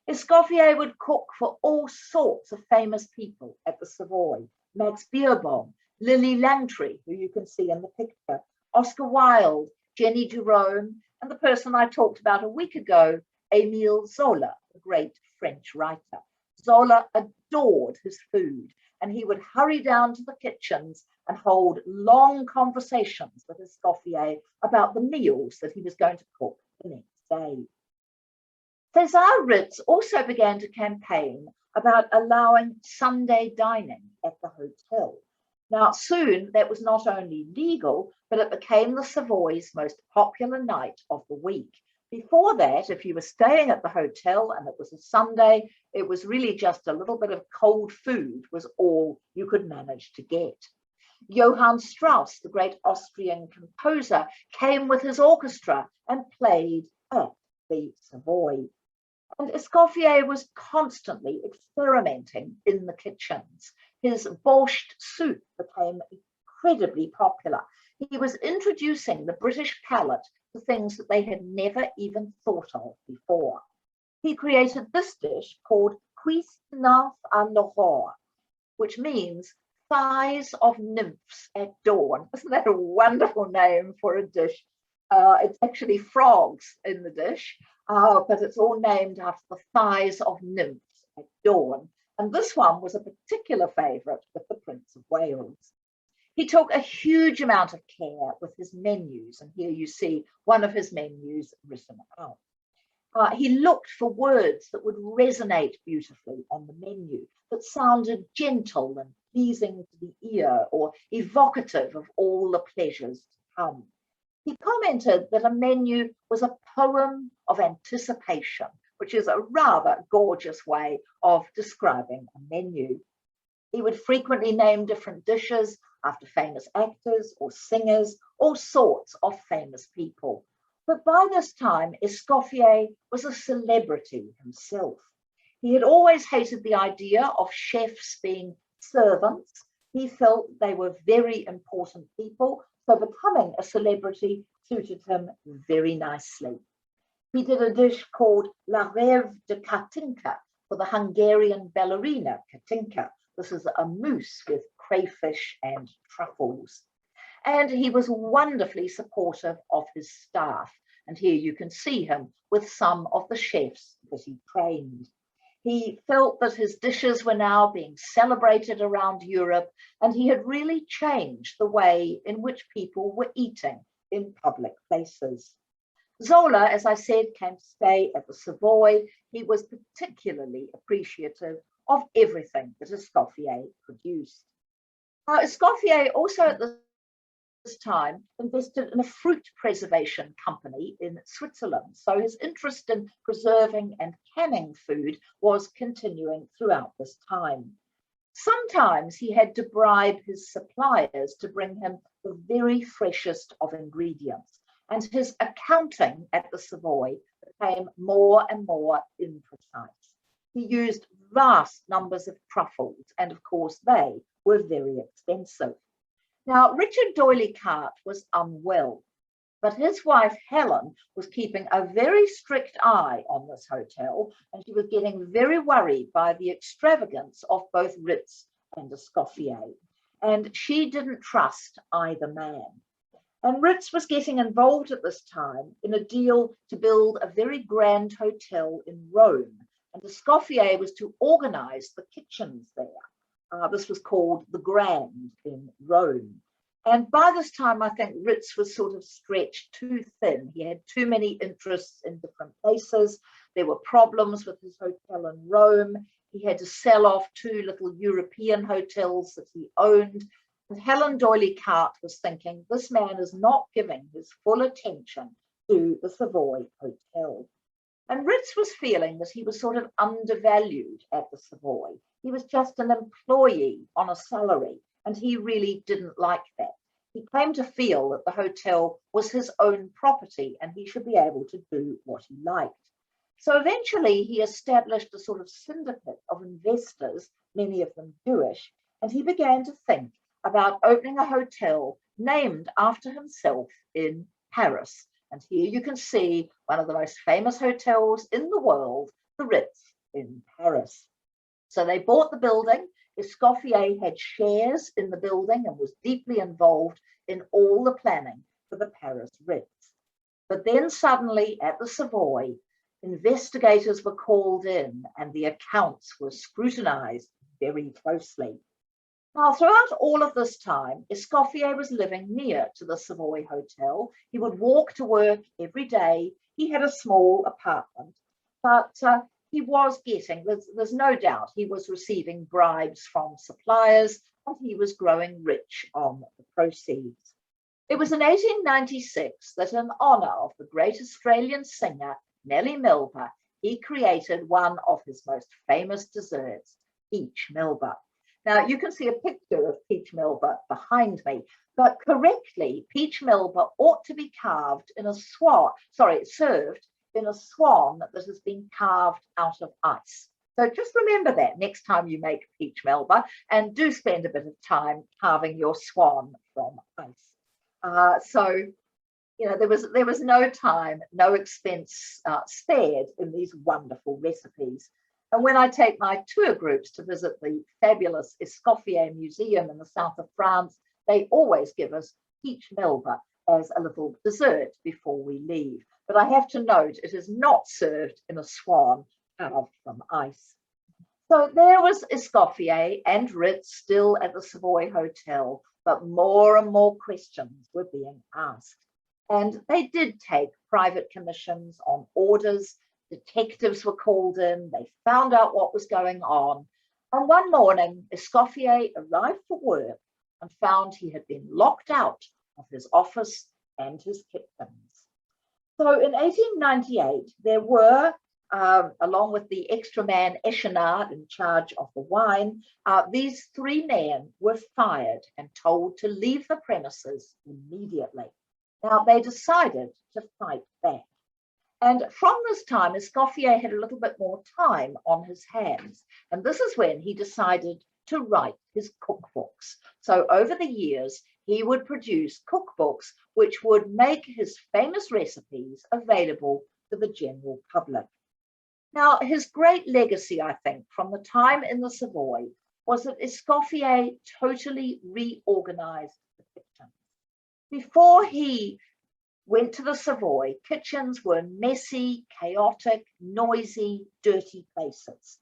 Escoffier would cook for all sorts of famous people at the Savoy. Max Beerbohm, Lily Langtry, who you can see in the picture, Oscar Wilde, Jenny Jerome, and the person I talked about a week ago, Émile Zola, the great French writer. Zola adored his food, and he would hurry down to the kitchens and hold long conversations with Escoffier about the meals that he was going to cook the next day. César Ritz also began to campaign about allowing Sunday dining at the hotel. Now, soon that was not only legal, but it became the Savoy's most popular night of the week. Before that, if you were staying at the hotel and it was a Sunday, it was really just a little bit of cold food was all you could manage to get. Johann Strauss, the great Austrian composer, came with his orchestra and played at the Savoy. And Escoffier was constantly experimenting in the kitchens. His borscht soup became incredibly popular. He was introducing the British palate to things that they had never even thought of before. He created this dish called cuisine à l'aurore, which means thighs of nymphs at dawn. Isn't that a wonderful name for a dish? It's actually frogs in the dish, but it's all named after the thighs of nymphs at dawn. And this one was a particular favourite with the Prince of Wales. He took a huge amount of care with his menus, and here you see one of his menus written out. He looked for words that would resonate beautifully on the menu, that sounded gentle and pleasing to the ear or evocative of all the pleasures to come. He commented that a menu was a poem of anticipation, which is a rather gorgeous way of describing a menu. He would frequently name different dishes after famous actors or singers, all sorts of famous people. But by this time, Escoffier was a celebrity himself. He had always hated the idea of chefs being servants. He felt they were very important people, so becoming a celebrity suited him very nicely. He did a dish called La Rêve de Katinka for the Hungarian ballerina Katinka. This is a mousse with crayfish and truffles. And he was wonderfully supportive of his staff. And here you can see him with some of the chefs that he trained. He felt that his dishes were now being celebrated around Europe, and he had really changed the way in which people were eating in public places. Zola, as I said, came to stay at the Savoy. He was particularly appreciative of everything that Escoffier produced. Escoffier also at this time invested in a fruit preservation company in Switzerland. So his interest in preserving and canning food was continuing throughout this time. Sometimes he had to bribe his suppliers to bring him the very freshest of ingredients, and his accounting at the Savoy became more and more imprecise. He used vast numbers of truffles, and of course they were very expensive. Now, Richard D'Oyly Carte was unwell, But his wife, Helen, was keeping a very strict eye on this hotel, and she was getting very worried by the extravagance of both Ritz and Escoffier. And she didn't trust either man. And Ritz was getting involved at this time in a deal to build a very grand hotel in Rome. And Escoffier was to organize the kitchens there. This was called the Grand in Rome. And by this time, I think Ritz was sort of stretched too thin. He had too many interests in different places. There were problems with his hotel in Rome. He had to sell off 2 little European hotels that he owned. And Helen D'Oyly Carte was thinking, this man is not giving his full attention to the Savoy Hotel. And Ritz was feeling that he was sort of undervalued at the Savoy. He was just an employee on a salary, and he really didn't like that. He came to feel that the hotel was his own property and he should be able to do what he liked. So eventually he established a sort of syndicate of investors, many of them Jewish, and he began to think about opening a hotel named after himself in Paris. And here you can see one of the most famous hotels in the world, the Ritz in Paris. So they bought the building. Escoffier had shares in the building and was deeply involved in all the planning for the Paris Ritz. But then suddenly at the Savoy, investigators were called in and the accounts were scrutinized very closely. Now, throughout all of this time, Escoffier was living near to the Savoy Hotel. He would walk to work every day. He had a small apartment, but he was getting, there's no doubt, he was receiving bribes from suppliers and he was growing rich on the proceeds. It was in 1896 that in honour of the great Australian singer, Nellie Melba, he created one of his most famous desserts, peach Melba. Now, you can see a picture of peach Melba behind me, but correctly, peach Melba ought to be carved in a served in a swan that has been carved out of ice. So just remember that next time you make peach Melba, and do spend a bit of time carving your swan from ice. So, you know, there was no time, no expense spared in these wonderful recipes. And when I take my tour groups to visit the fabulous Escoffier Museum in the south of France, they always give us peach Melba as a little dessert before we leave. But I have to note, it is not served in a swan carved from ice. So there was Escoffier and Ritz still at the Savoy Hotel, but more and more questions were being asked. And they did take private commissions on orders. Detectives were called in, they found out what was going on. And one morning, Escoffier arrived for work and found he had been locked out of his office and his kitchens. So in 1898, there were, along with the extra man Echenard in charge of the wine, these 3 men were fired and told to leave the premises immediately. Now, they decided to fight back. And from this time, Escoffier had a little bit more time on his hands. And this is when he decided to write his cookbooks. So over the years, he would produce cookbooks which would make his famous recipes available to the general public. Now, his great legacy, I think, from the time in the Savoy was that Escoffier totally reorganized the kitchen. Before he went to the Savoy, kitchens were messy, chaotic, noisy, dirty places.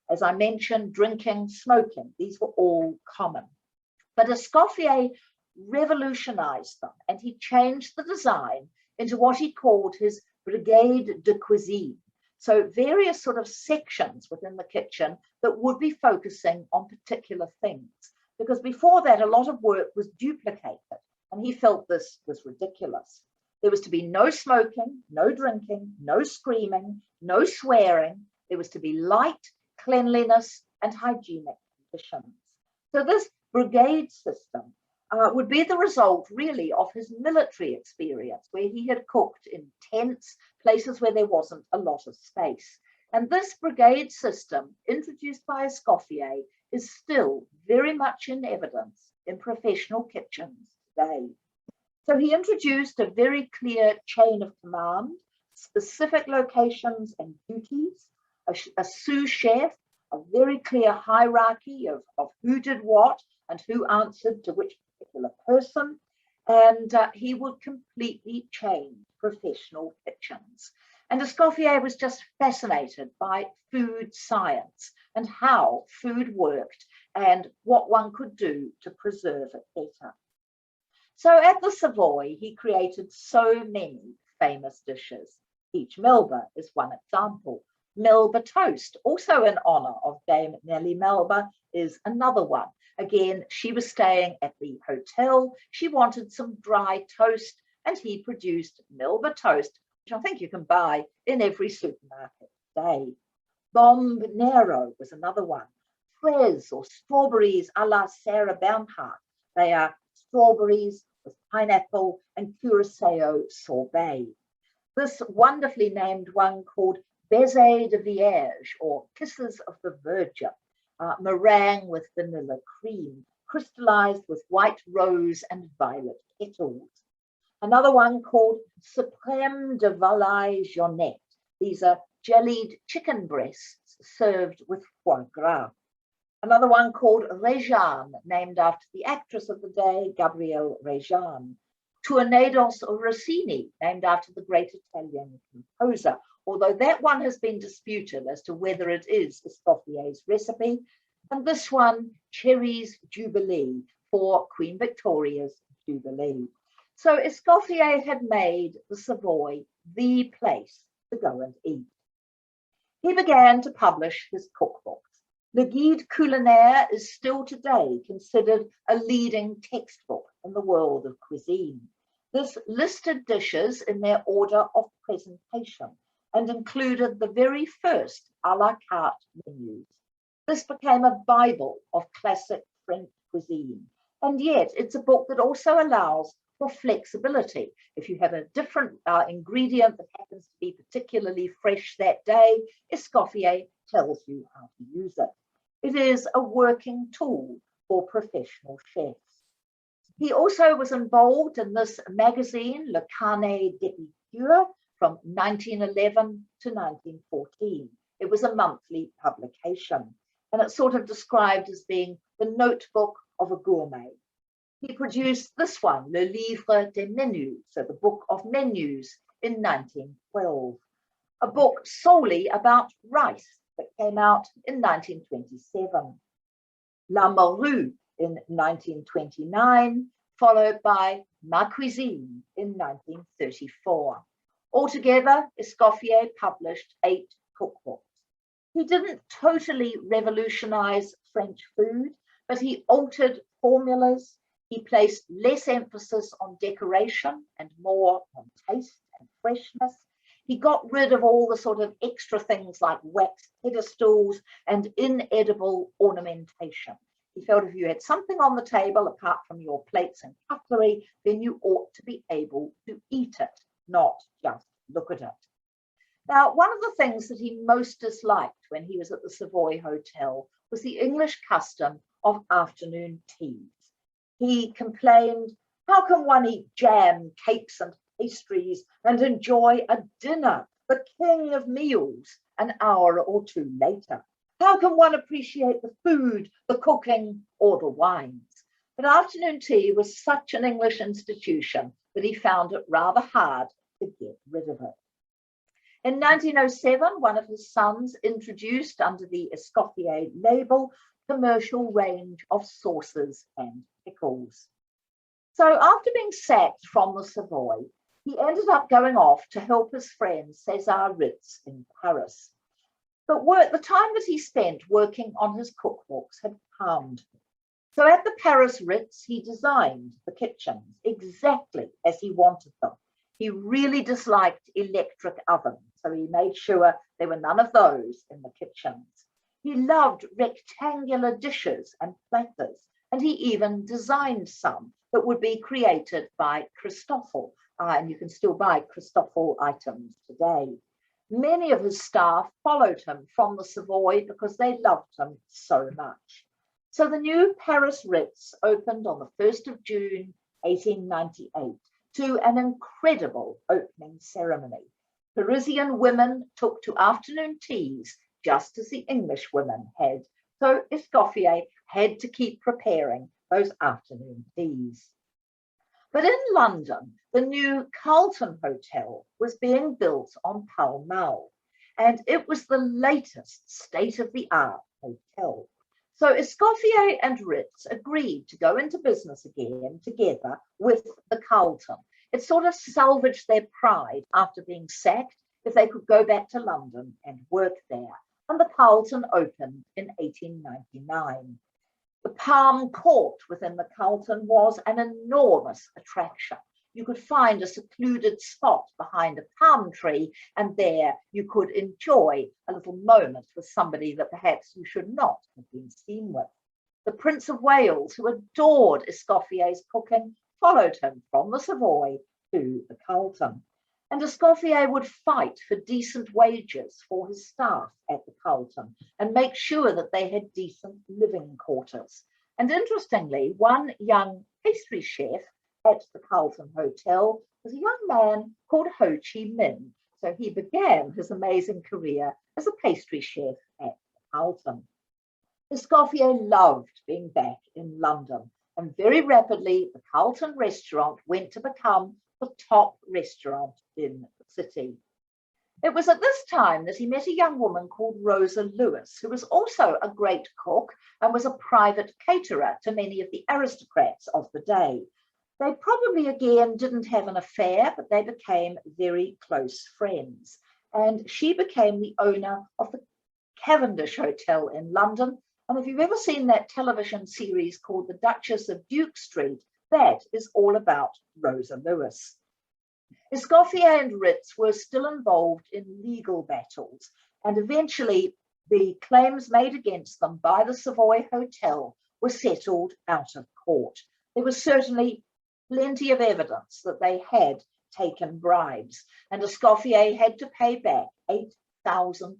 As I mentioned, drinking, smoking, these were all common. But Escoffier revolutionized them, and he changed the design into what he called his brigade de cuisine. So various sort of sections within the kitchen that would be focusing on particular things. Because before that, a lot of work was duplicated, and he felt this was ridiculous. There was to be no smoking, no drinking, no screaming, no swearing. There was to be light, cleanliness, and hygienic conditions. So this brigade system would be the result really of his military experience, where he had cooked in tents, places where there wasn't a lot of space. And this brigade system, introduced by Escoffier, is still very much in evidence in professional kitchens today. So he introduced a very clear chain of command, specific locations and duties, a sous chef, a very clear hierarchy of who did what and who answered to which particular person. And he would completely change professional kitchens. And Escoffier was just fascinated by food science and how food worked and what one could do to preserve it better. So at the Savoy, he created so many famous dishes. Peach Melba is one example. Melba toast, also in honor of Dame Nellie Melba, is another one. Again, she was staying at the hotel. She wanted some dry toast, and he produced Melba toast, which I think you can buy in every supermarket today. Bombonero was another one. Fraise, or strawberries a la Sarah Bernhardt. They are strawberries with pineapple and curacao sorbet. This wonderfully named one called Baiser de Vierge, or Kisses of the Virgin, meringue with vanilla cream, crystallized with white rose and violet petals. Another one called Suprême de Volaille Jaunette. These are jellied chicken breasts served with foie gras. Another one called Réjeanne, named after the actress of the day, Gabrielle Réjeanne. Tornados Rossini, named after the great Italian composer, although that one has been disputed as to whether it is Escoffier's recipe. And this one, Cherries Jubilee, for Queen Victoria's Jubilee. So Escoffier had made the Savoy the place to go and eat. He began to publish his cookbooks. Le Guide Culinaire is still today considered a leading textbook in the world of cuisine. This listed dishes in their order of presentation and included the very first a la carte menus. This became a Bible of classic French cuisine, and yet it's a book that also allows for flexibility. If you have a different ingredient that happens to be particularly fresh that day, Escoffier tells you how to use it. It is a working tool for professional chefs. He also was involved in this magazine, Le Carnet d'Épicure, from 1911 to 1914. It was a monthly publication, and it's sort of described as being the notebook of a gourmet. He produced this one, Le Livre des Menus, so the book of menus, in 1912, a book solely about rice that came out in 1927. La Morue in 1929, followed by Ma Cuisine in 1934. Altogether, Escoffier published 8 cookbooks. He didn't totally revolutionize French food, but he altered formulas. He placed less emphasis on decoration and more on taste and freshness. He got rid of all the sort of extra things like wax pedestals and inedible ornamentation. He felt if you had something on the table apart from your plates and cutlery, then you ought to be able to eat it, not just look at it. Now, one of the things that he most disliked when he was at the Savoy Hotel was the English custom of afternoon teas. He complained, how can one eat jam, cakes and pastries and enjoy a dinner, the king of meals, an hour or two later? How can one appreciate the food, the cooking, or the wines? But afternoon tea was such an English institution that he found it rather hard to get rid of it. In 1907, one of his sons introduced under the Escoffier label commercial range of sauces and pickles. So after being sacked from the Savoy, he ended up going off to help his friend César Ritz in Paris. But the time that he spent working on his cookbooks had calmed him. So at the Paris Ritz, he designed the kitchens exactly as he wanted them. He really disliked electric ovens, so he made sure there were none of those in the kitchens. He loved rectangular dishes and platters, and he even designed some that would be created by Christoffel, and you can still buy Christoffel items today. Many of his staff followed him from the Savoy because they loved him so much. So the new Paris Ritz opened on the 1st of June, 1898, to an incredible opening ceremony. Parisian women took to afternoon teas just as the English women had, so Escoffier had to keep preparing those afternoon teas. But in London, the new Carlton Hotel was being built on Pall Mall, and it was the latest state-of-the-art hotel. So Escoffier and Ritz agreed to go into business again together with the Carlton. It sort of salvaged their pride after being sacked if they could go back to London and work there. And the Carlton opened in 1899. The Palm Court within the Carlton was an enormous attraction. You could find a secluded spot behind a palm tree, and there you could enjoy a little moment with somebody that perhaps you should not have been seen with. The Prince of Wales, who adored Escoffier's cooking, followed him from the Savoy to the Carlton. And Escoffier would fight for decent wages for his staff at the Carlton and make sure that they had decent living quarters. And interestingly, one young pastry chef at the Carlton Hotel was a young man called Ho Chi Minh. So he began his amazing career as a pastry chef at the Carlton. Escoffier loved being back in London, and very rapidly the Carlton restaurant went to become the top restaurant in the city. It was at this time that he met a young woman called Rosa Lewis, who was also a great cook and was a private caterer to many of the aristocrats of the day. They probably again didn't have an affair, but they became very close friends. And she became the owner of the Cavendish Hotel in London. And if you've ever seen that television series called The Duchess of Duke Street, that is all about Rosa Lewis. Escoffier and Ritz were still involved in legal battles, and eventually the claims made against them by the Savoy Hotel were settled out of court. There was certainly plenty of evidence that they had taken bribes, and Escoffier had to pay back £8,000,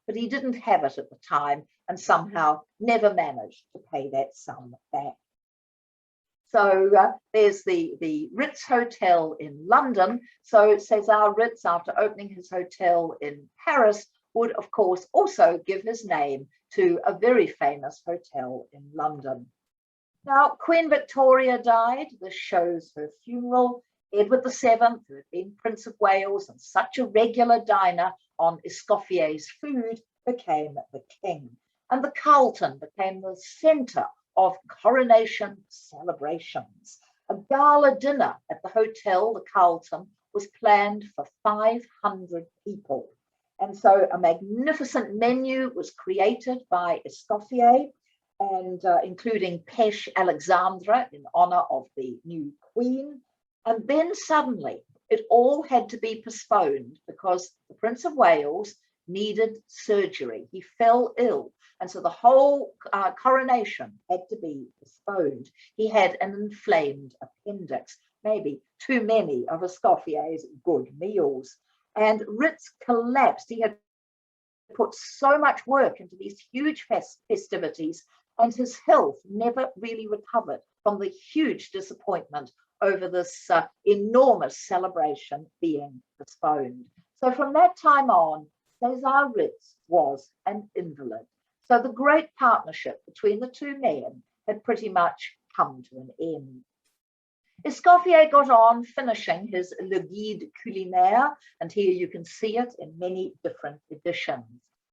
but he didn't have it at the time and somehow never managed to pay that sum back. So there's the Ritz Hotel in London. So César Ritz, after opening his hotel in Paris, would of course also give his name to a very famous hotel in London. Now, Queen Victoria died. This shows her funeral. Edward VII, who had been Prince of Wales and such a regular diner on Escoffier's food, became the king. And the Carlton became the centre of coronation celebrations. A gala dinner at the hotel, the Carlton, was planned for 500 people. And so a magnificent menu was created by Escoffier, and including Pêche Alexandra in honour of the new queen. And then suddenly it all had to be postponed because the Prince of Wales needed surgery. He fell ill. And so the whole coronation had to be postponed. He had an inflamed appendix, maybe too many of Escoffier's good meals. And Ritz collapsed. He had put so much work into these huge festivities, and his health never really recovered from the huge disappointment over this enormous celebration being postponed. So from that time on, César Ritz was an invalid. So the great partnership between the two men had pretty much come to an end. Escoffier got on finishing his Le Guide Culinaire, and here you can see it in many different editions.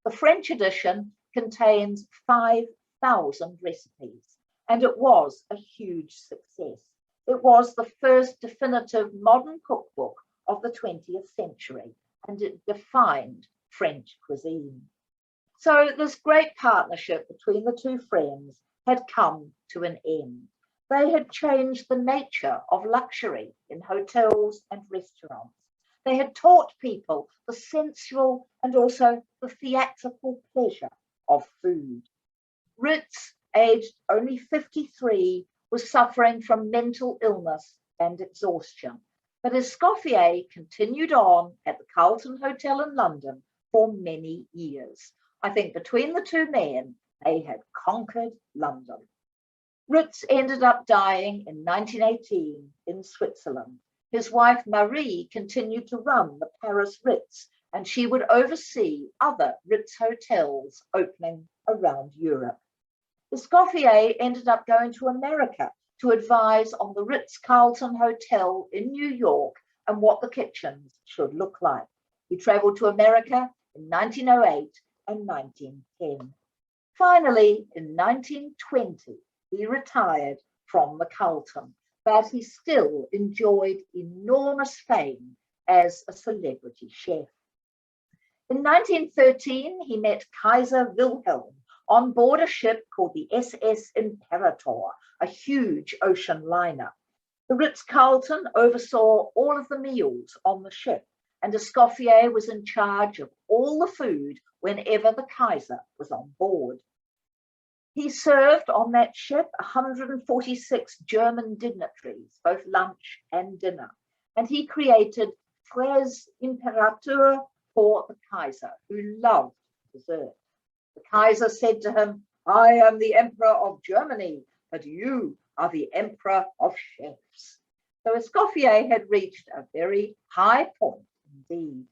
The French edition contains 5,000 recipes, and it was a huge success. It was the first definitive modern cookbook of the 20th century, and it defined French cuisine. So this great partnership between the two friends had come to an end. They had changed the nature of luxury in hotels and restaurants. They had taught people the sensual and also the theatrical pleasure of food. Ritz, aged only 53, was suffering from mental illness and exhaustion. But Escoffier continued on at the Carlton Hotel in London for many years. I think between the two men, they had conquered London. Ritz ended up dying in 1918 in Switzerland. His wife Marie continued to run the Paris Ritz, and she would oversee other Ritz hotels opening around Europe. Escoffier ended up going to America to advise on the Ritz-Carlton Hotel in New York and what the kitchens should look like. He traveled to America in 1908 and 1910. Finally, in 1920, he retired from the Carlton, but he still enjoyed enormous fame as a celebrity chef. In 1913, he met Kaiser Wilhelm on board a ship called the SS Imperator, a huge ocean liner. The Ritz-Carlton oversaw all of the meals on the ship, and Escoffier was in charge of all the food whenever the Kaiser was on board. He served on that ship 146 German dignitaries, both lunch and dinner, and he created Tres Imperator for the Kaiser, who loved dessert. The Kaiser said to him, "I am the Emperor of Germany, but you are the Emperor of chefs." So Escoffier had reached a very high point indeed.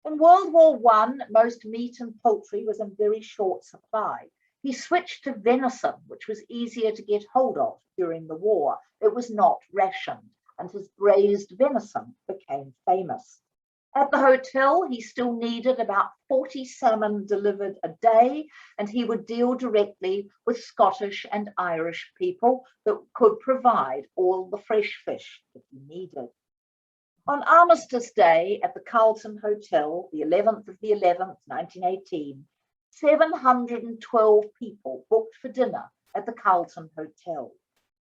In World War I, most meat and poultry was in very short supply. He switched to venison, which was easier to get hold of during the war. It was not rationed, and his braised venison became famous. At the hotel, he still needed about 40 salmon delivered a day, and he would deal directly with Scottish and Irish people that could provide all the fresh fish that he needed. On Armistice Day at the Carlton Hotel, the 11th of the 11th, 1918, 712 people booked for dinner at the Carlton Hotel.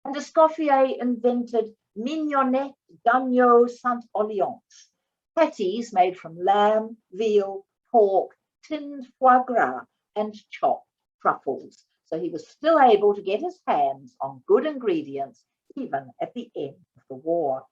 And Escoffier invented mignonette d'agneau Saint-Orleans, patties made from lamb, veal, pork, tinned foie gras, and chopped truffles. So he was still able to get his hands on good ingredients even at the end of the war.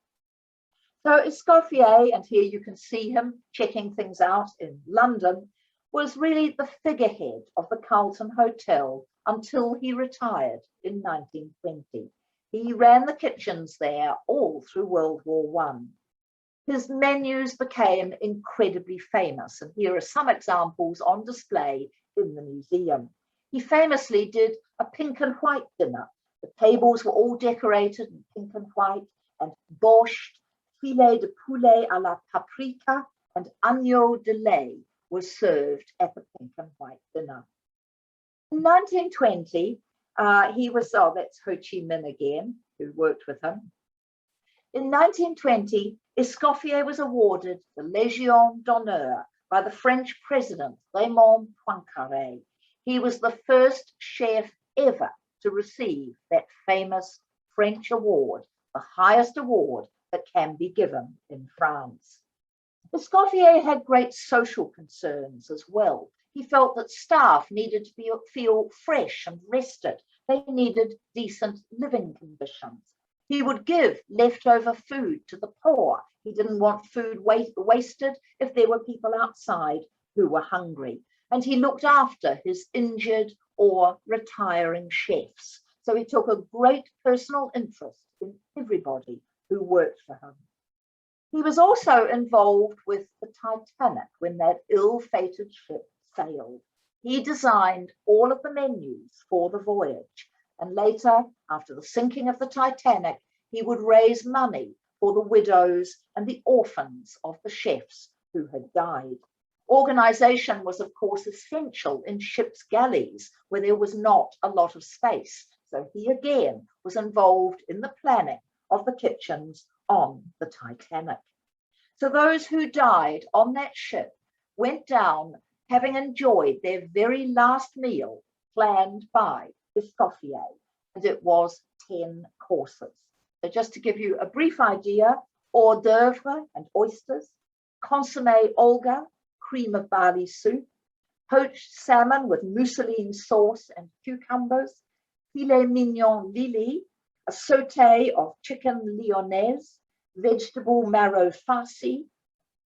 So Escoffier, and here you can see him checking things out in London, was really the figurehead of the Carlton Hotel until he retired in 1920. He ran the kitchens there all through World War I. His menus became incredibly famous, and here are some examples on display in the museum. He famously did a pink and white dinner. The tables were all decorated in pink and white, and borscht, filet de poulet à la paprika, and agneau de lait was served at the pink and white dinner. In 1920, he was, that's Ho Chi Minh again, who worked with him. In 1920, Escoffier was awarded the Légion d'honneur by the French president, Raymond Poincaré. He was the first chef ever to receive that famous French award, the highest award that can be given in France. Escoffier had great social concerns as well. He felt that staff needed to feel fresh and rested. They needed decent living conditions. He would give leftover food to the poor. He didn't want food wasted if there were people outside who were hungry. And he looked after his injured or retiring chefs. So he took a great personal interest in everybody who worked for him. He was also involved with the Titanic when that ill-fated ship sailed. He designed all of the menus for the voyage. And later, after the sinking of the Titanic, he would raise money for the widows and the orphans of the chefs who had died. Organization was, of course, essential in ship's galleys where there was not a lot of space. So he again was involved in the planning of the kitchens on the Titanic. So those who died on that ship went down having enjoyed their very last meal planned by Escoffier, and it was 10 courses. So just to give you a brief idea, hors d'oeuvre and oysters, consommé Olga, cream of barley soup, poached salmon with mousseline sauce and cucumbers, filet mignon Lily, a sauté of chicken lyonnaise, vegetable marrow farci,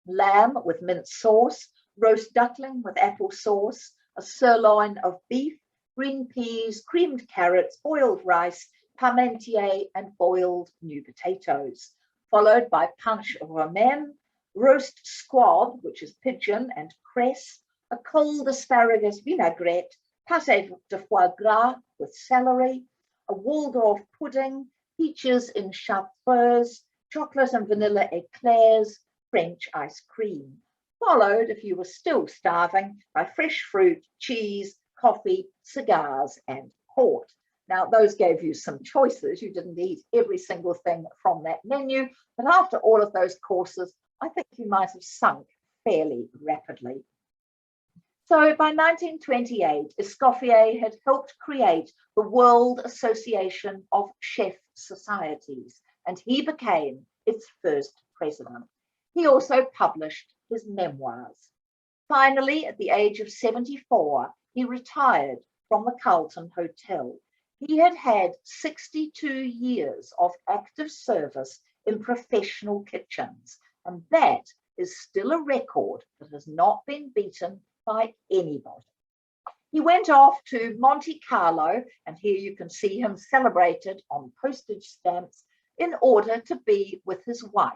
lamb with mint sauce, roast duckling with apple sauce, a sirloin of beef, green peas, creamed carrots, boiled rice, parmentier, and boiled new potatoes, followed by punch romaine, roast squab, which is pigeon and cress, a cold asparagus vinaigrette, pâté de foie gras with celery, a Waldorf pudding, peaches in chartreuse, chocolate and vanilla eclairs, French ice cream, followed, if you were still starving, by fresh fruit, cheese, coffee, cigars, and port. Now, those gave you some choices. You didn't eat every single thing from that menu, but after all of those courses, I think you might have sunk fairly rapidly. So by 1928, Escoffier had helped create the World Association of Chef Societies, and he became its first president. He also published his memoirs. Finally, at the age of 74, he retired from the Carlton Hotel. He had had 62 years of active service in professional kitchens, and that is still a record that has not been beaten by anybody. He went off to Monte Carlo, and here you can see him celebrated on postage stamps in order to be with his wife.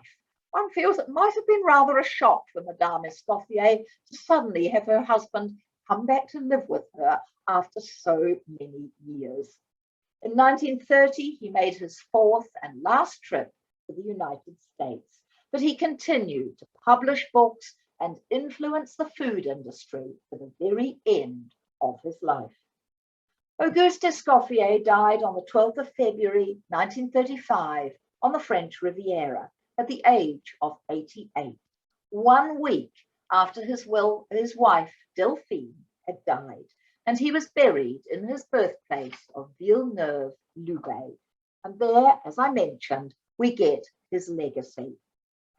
One feels it might have been rather a shock for Madame Escoffier to suddenly have her husband come back to live with her after so many years. In 1930, he made his fourth and last trip to the United States, but he continued to publish books and influence the food industry to the very end of his life. Auguste Escoffier died on the 12th of February, 1935, on the French Riviera at the age of 88, 1 week after his wife, Delphine, had died, and he was buried in his birthplace of Villeneuve-Loubet. And there, as I mentioned, we get his legacy.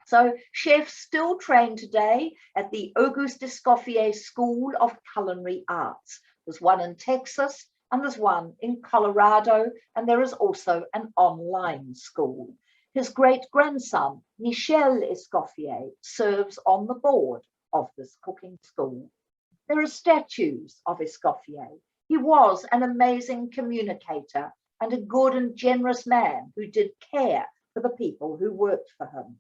So chefs still train today at the Auguste Escoffier School of Culinary Arts. There's one in Texas and there's one in Colorado, and there is also an online school. His great-grandson, Michel Escoffier, serves on the board of this cooking school. There are statues of Escoffier. He was an amazing communicator and a good and generous man who did care for the people who worked for him.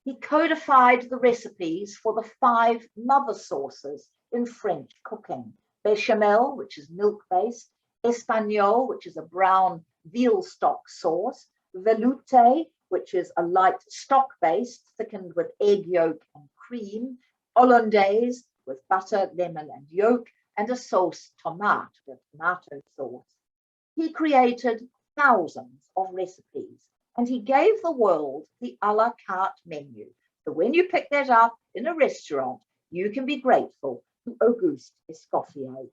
He codified the recipes for the 5 mother sauces in French cooking: bechamel, which is milk-based; espagnole, which is a brown veal stock sauce; velouté, which is a light stock-based, thickened with egg yolk and cream; hollandaise, with butter, lemon, and yolk; and a sauce tomate, with tomato sauce. He created thousands of recipes, and he gave the world the a la carte menu. So when you pick that up in a restaurant, you can be grateful to Auguste Escoffier.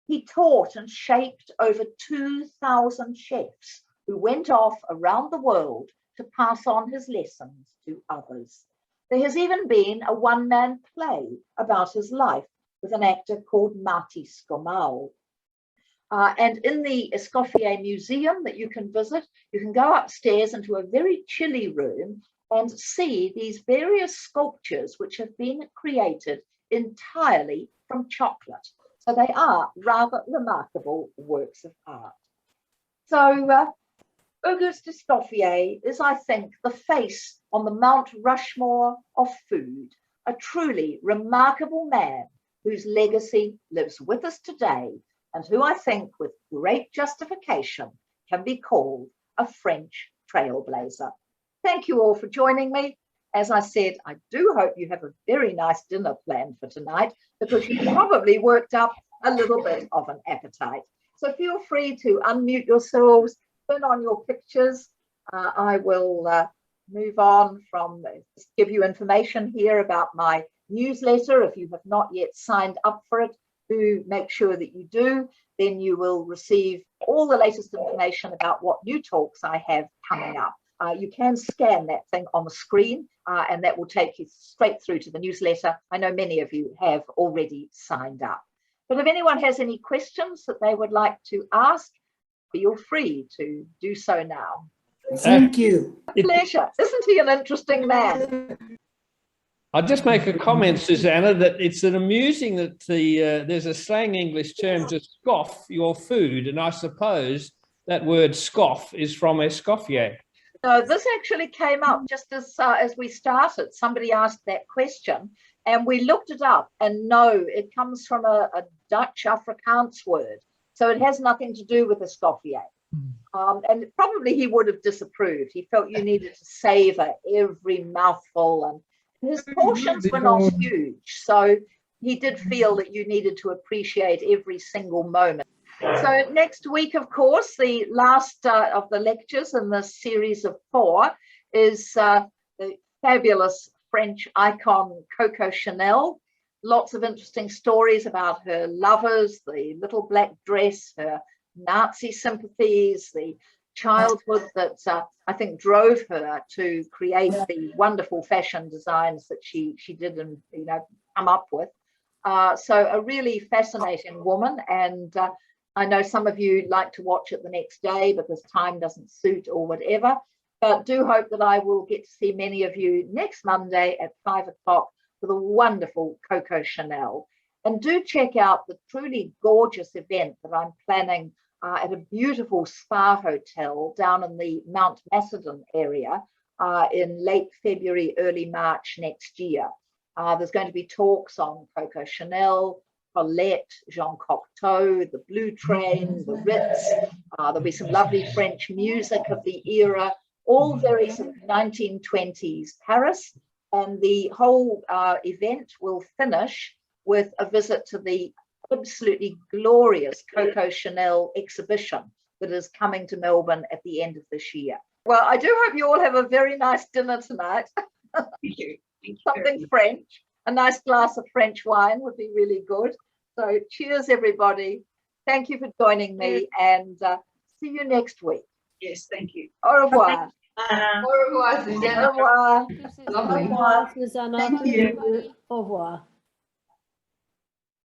He taught and shaped over 2,000 chefs who went off around the world to pass on his lessons to others. There has even been a one-man play about his life with an actor called Marty Skomal. And in the Escoffier Museum that you can visit, you can go upstairs into a very chilly room and see these various sculptures which have been created entirely from chocolate. So they are rather remarkable works of art. So Auguste Escoffier is, I think, the face on the Mount Rushmore of food, a truly remarkable man whose legacy lives with us today, and who I think with great justification can be called a French trailblazer. Thank you all for joining me. As I said, I do hope you have a very nice dinner planned for tonight, because you've probably worked up a little bit of an appetite. So feel free to unmute yourselves, turn on your pictures. I will move on from, just give you information here about my newsletter. If you have not yet signed up for it, do make sure that you do. Then you will receive all the latest information about what new talks I have coming up. You can scan that thing on the screen and that will take you straight through to the newsletter. I know many of you have already signed up. But if anyone has any questions that they would like to ask, feel free to do so now. Thank you. Pleasure. Isn't he an interesting man? I'll just make a comment, Susanna, that it's an amusing that there's a slang English term to scoff your food, and I suppose that word scoff is from Escoffier. No, this actually came up just as we started. Somebody asked that question, and we looked it up, and no, it comes from a Dutch Afrikaans word, so it has nothing to do with Escoffier. And probably he would have disapproved. He felt you needed to savor every mouthful, and his portions were not huge, so he did feel that you needed to appreciate every single moment. So next week, of course, the last of the lectures in this series of 4 is the fabulous French icon Coco Chanel. Lots of interesting stories about her lovers, the little black dress, her Nazi sympathies, the childhood that I think drove her to create the wonderful fashion designs that she did and come up with. So a really fascinating woman, and I know some of you like to watch it the next day because time doesn't suit or whatever, but do hope that I will get to see many of you next Monday at 5 o'clock for the wonderful Coco Chanel. And do check out the truly gorgeous event that I'm planning at a beautiful spa hotel down in the Mount Macedon area in late February, early March next year. There's going to be talks on Coco Chanel, Paulette, Jean Cocteau, the Blue Train, the Ritz. There'll be some lovely French music of the era, all very sort of 1920s Paris. And the whole event will finish with a visit to the absolutely glorious Coco Chanel exhibition that is coming to Melbourne at the end of this year. Well, I do hope you all have a very nice dinner tonight. Thank you. Something French. A nice glass of French wine would be really good. So cheers, everybody. Thank you for joining me, and see you next week. Yes, thank you. Au revoir. Au revoir, Susanna. Au revoir. Lovely. Au revoir, Susanna. Thank you. Au revoir.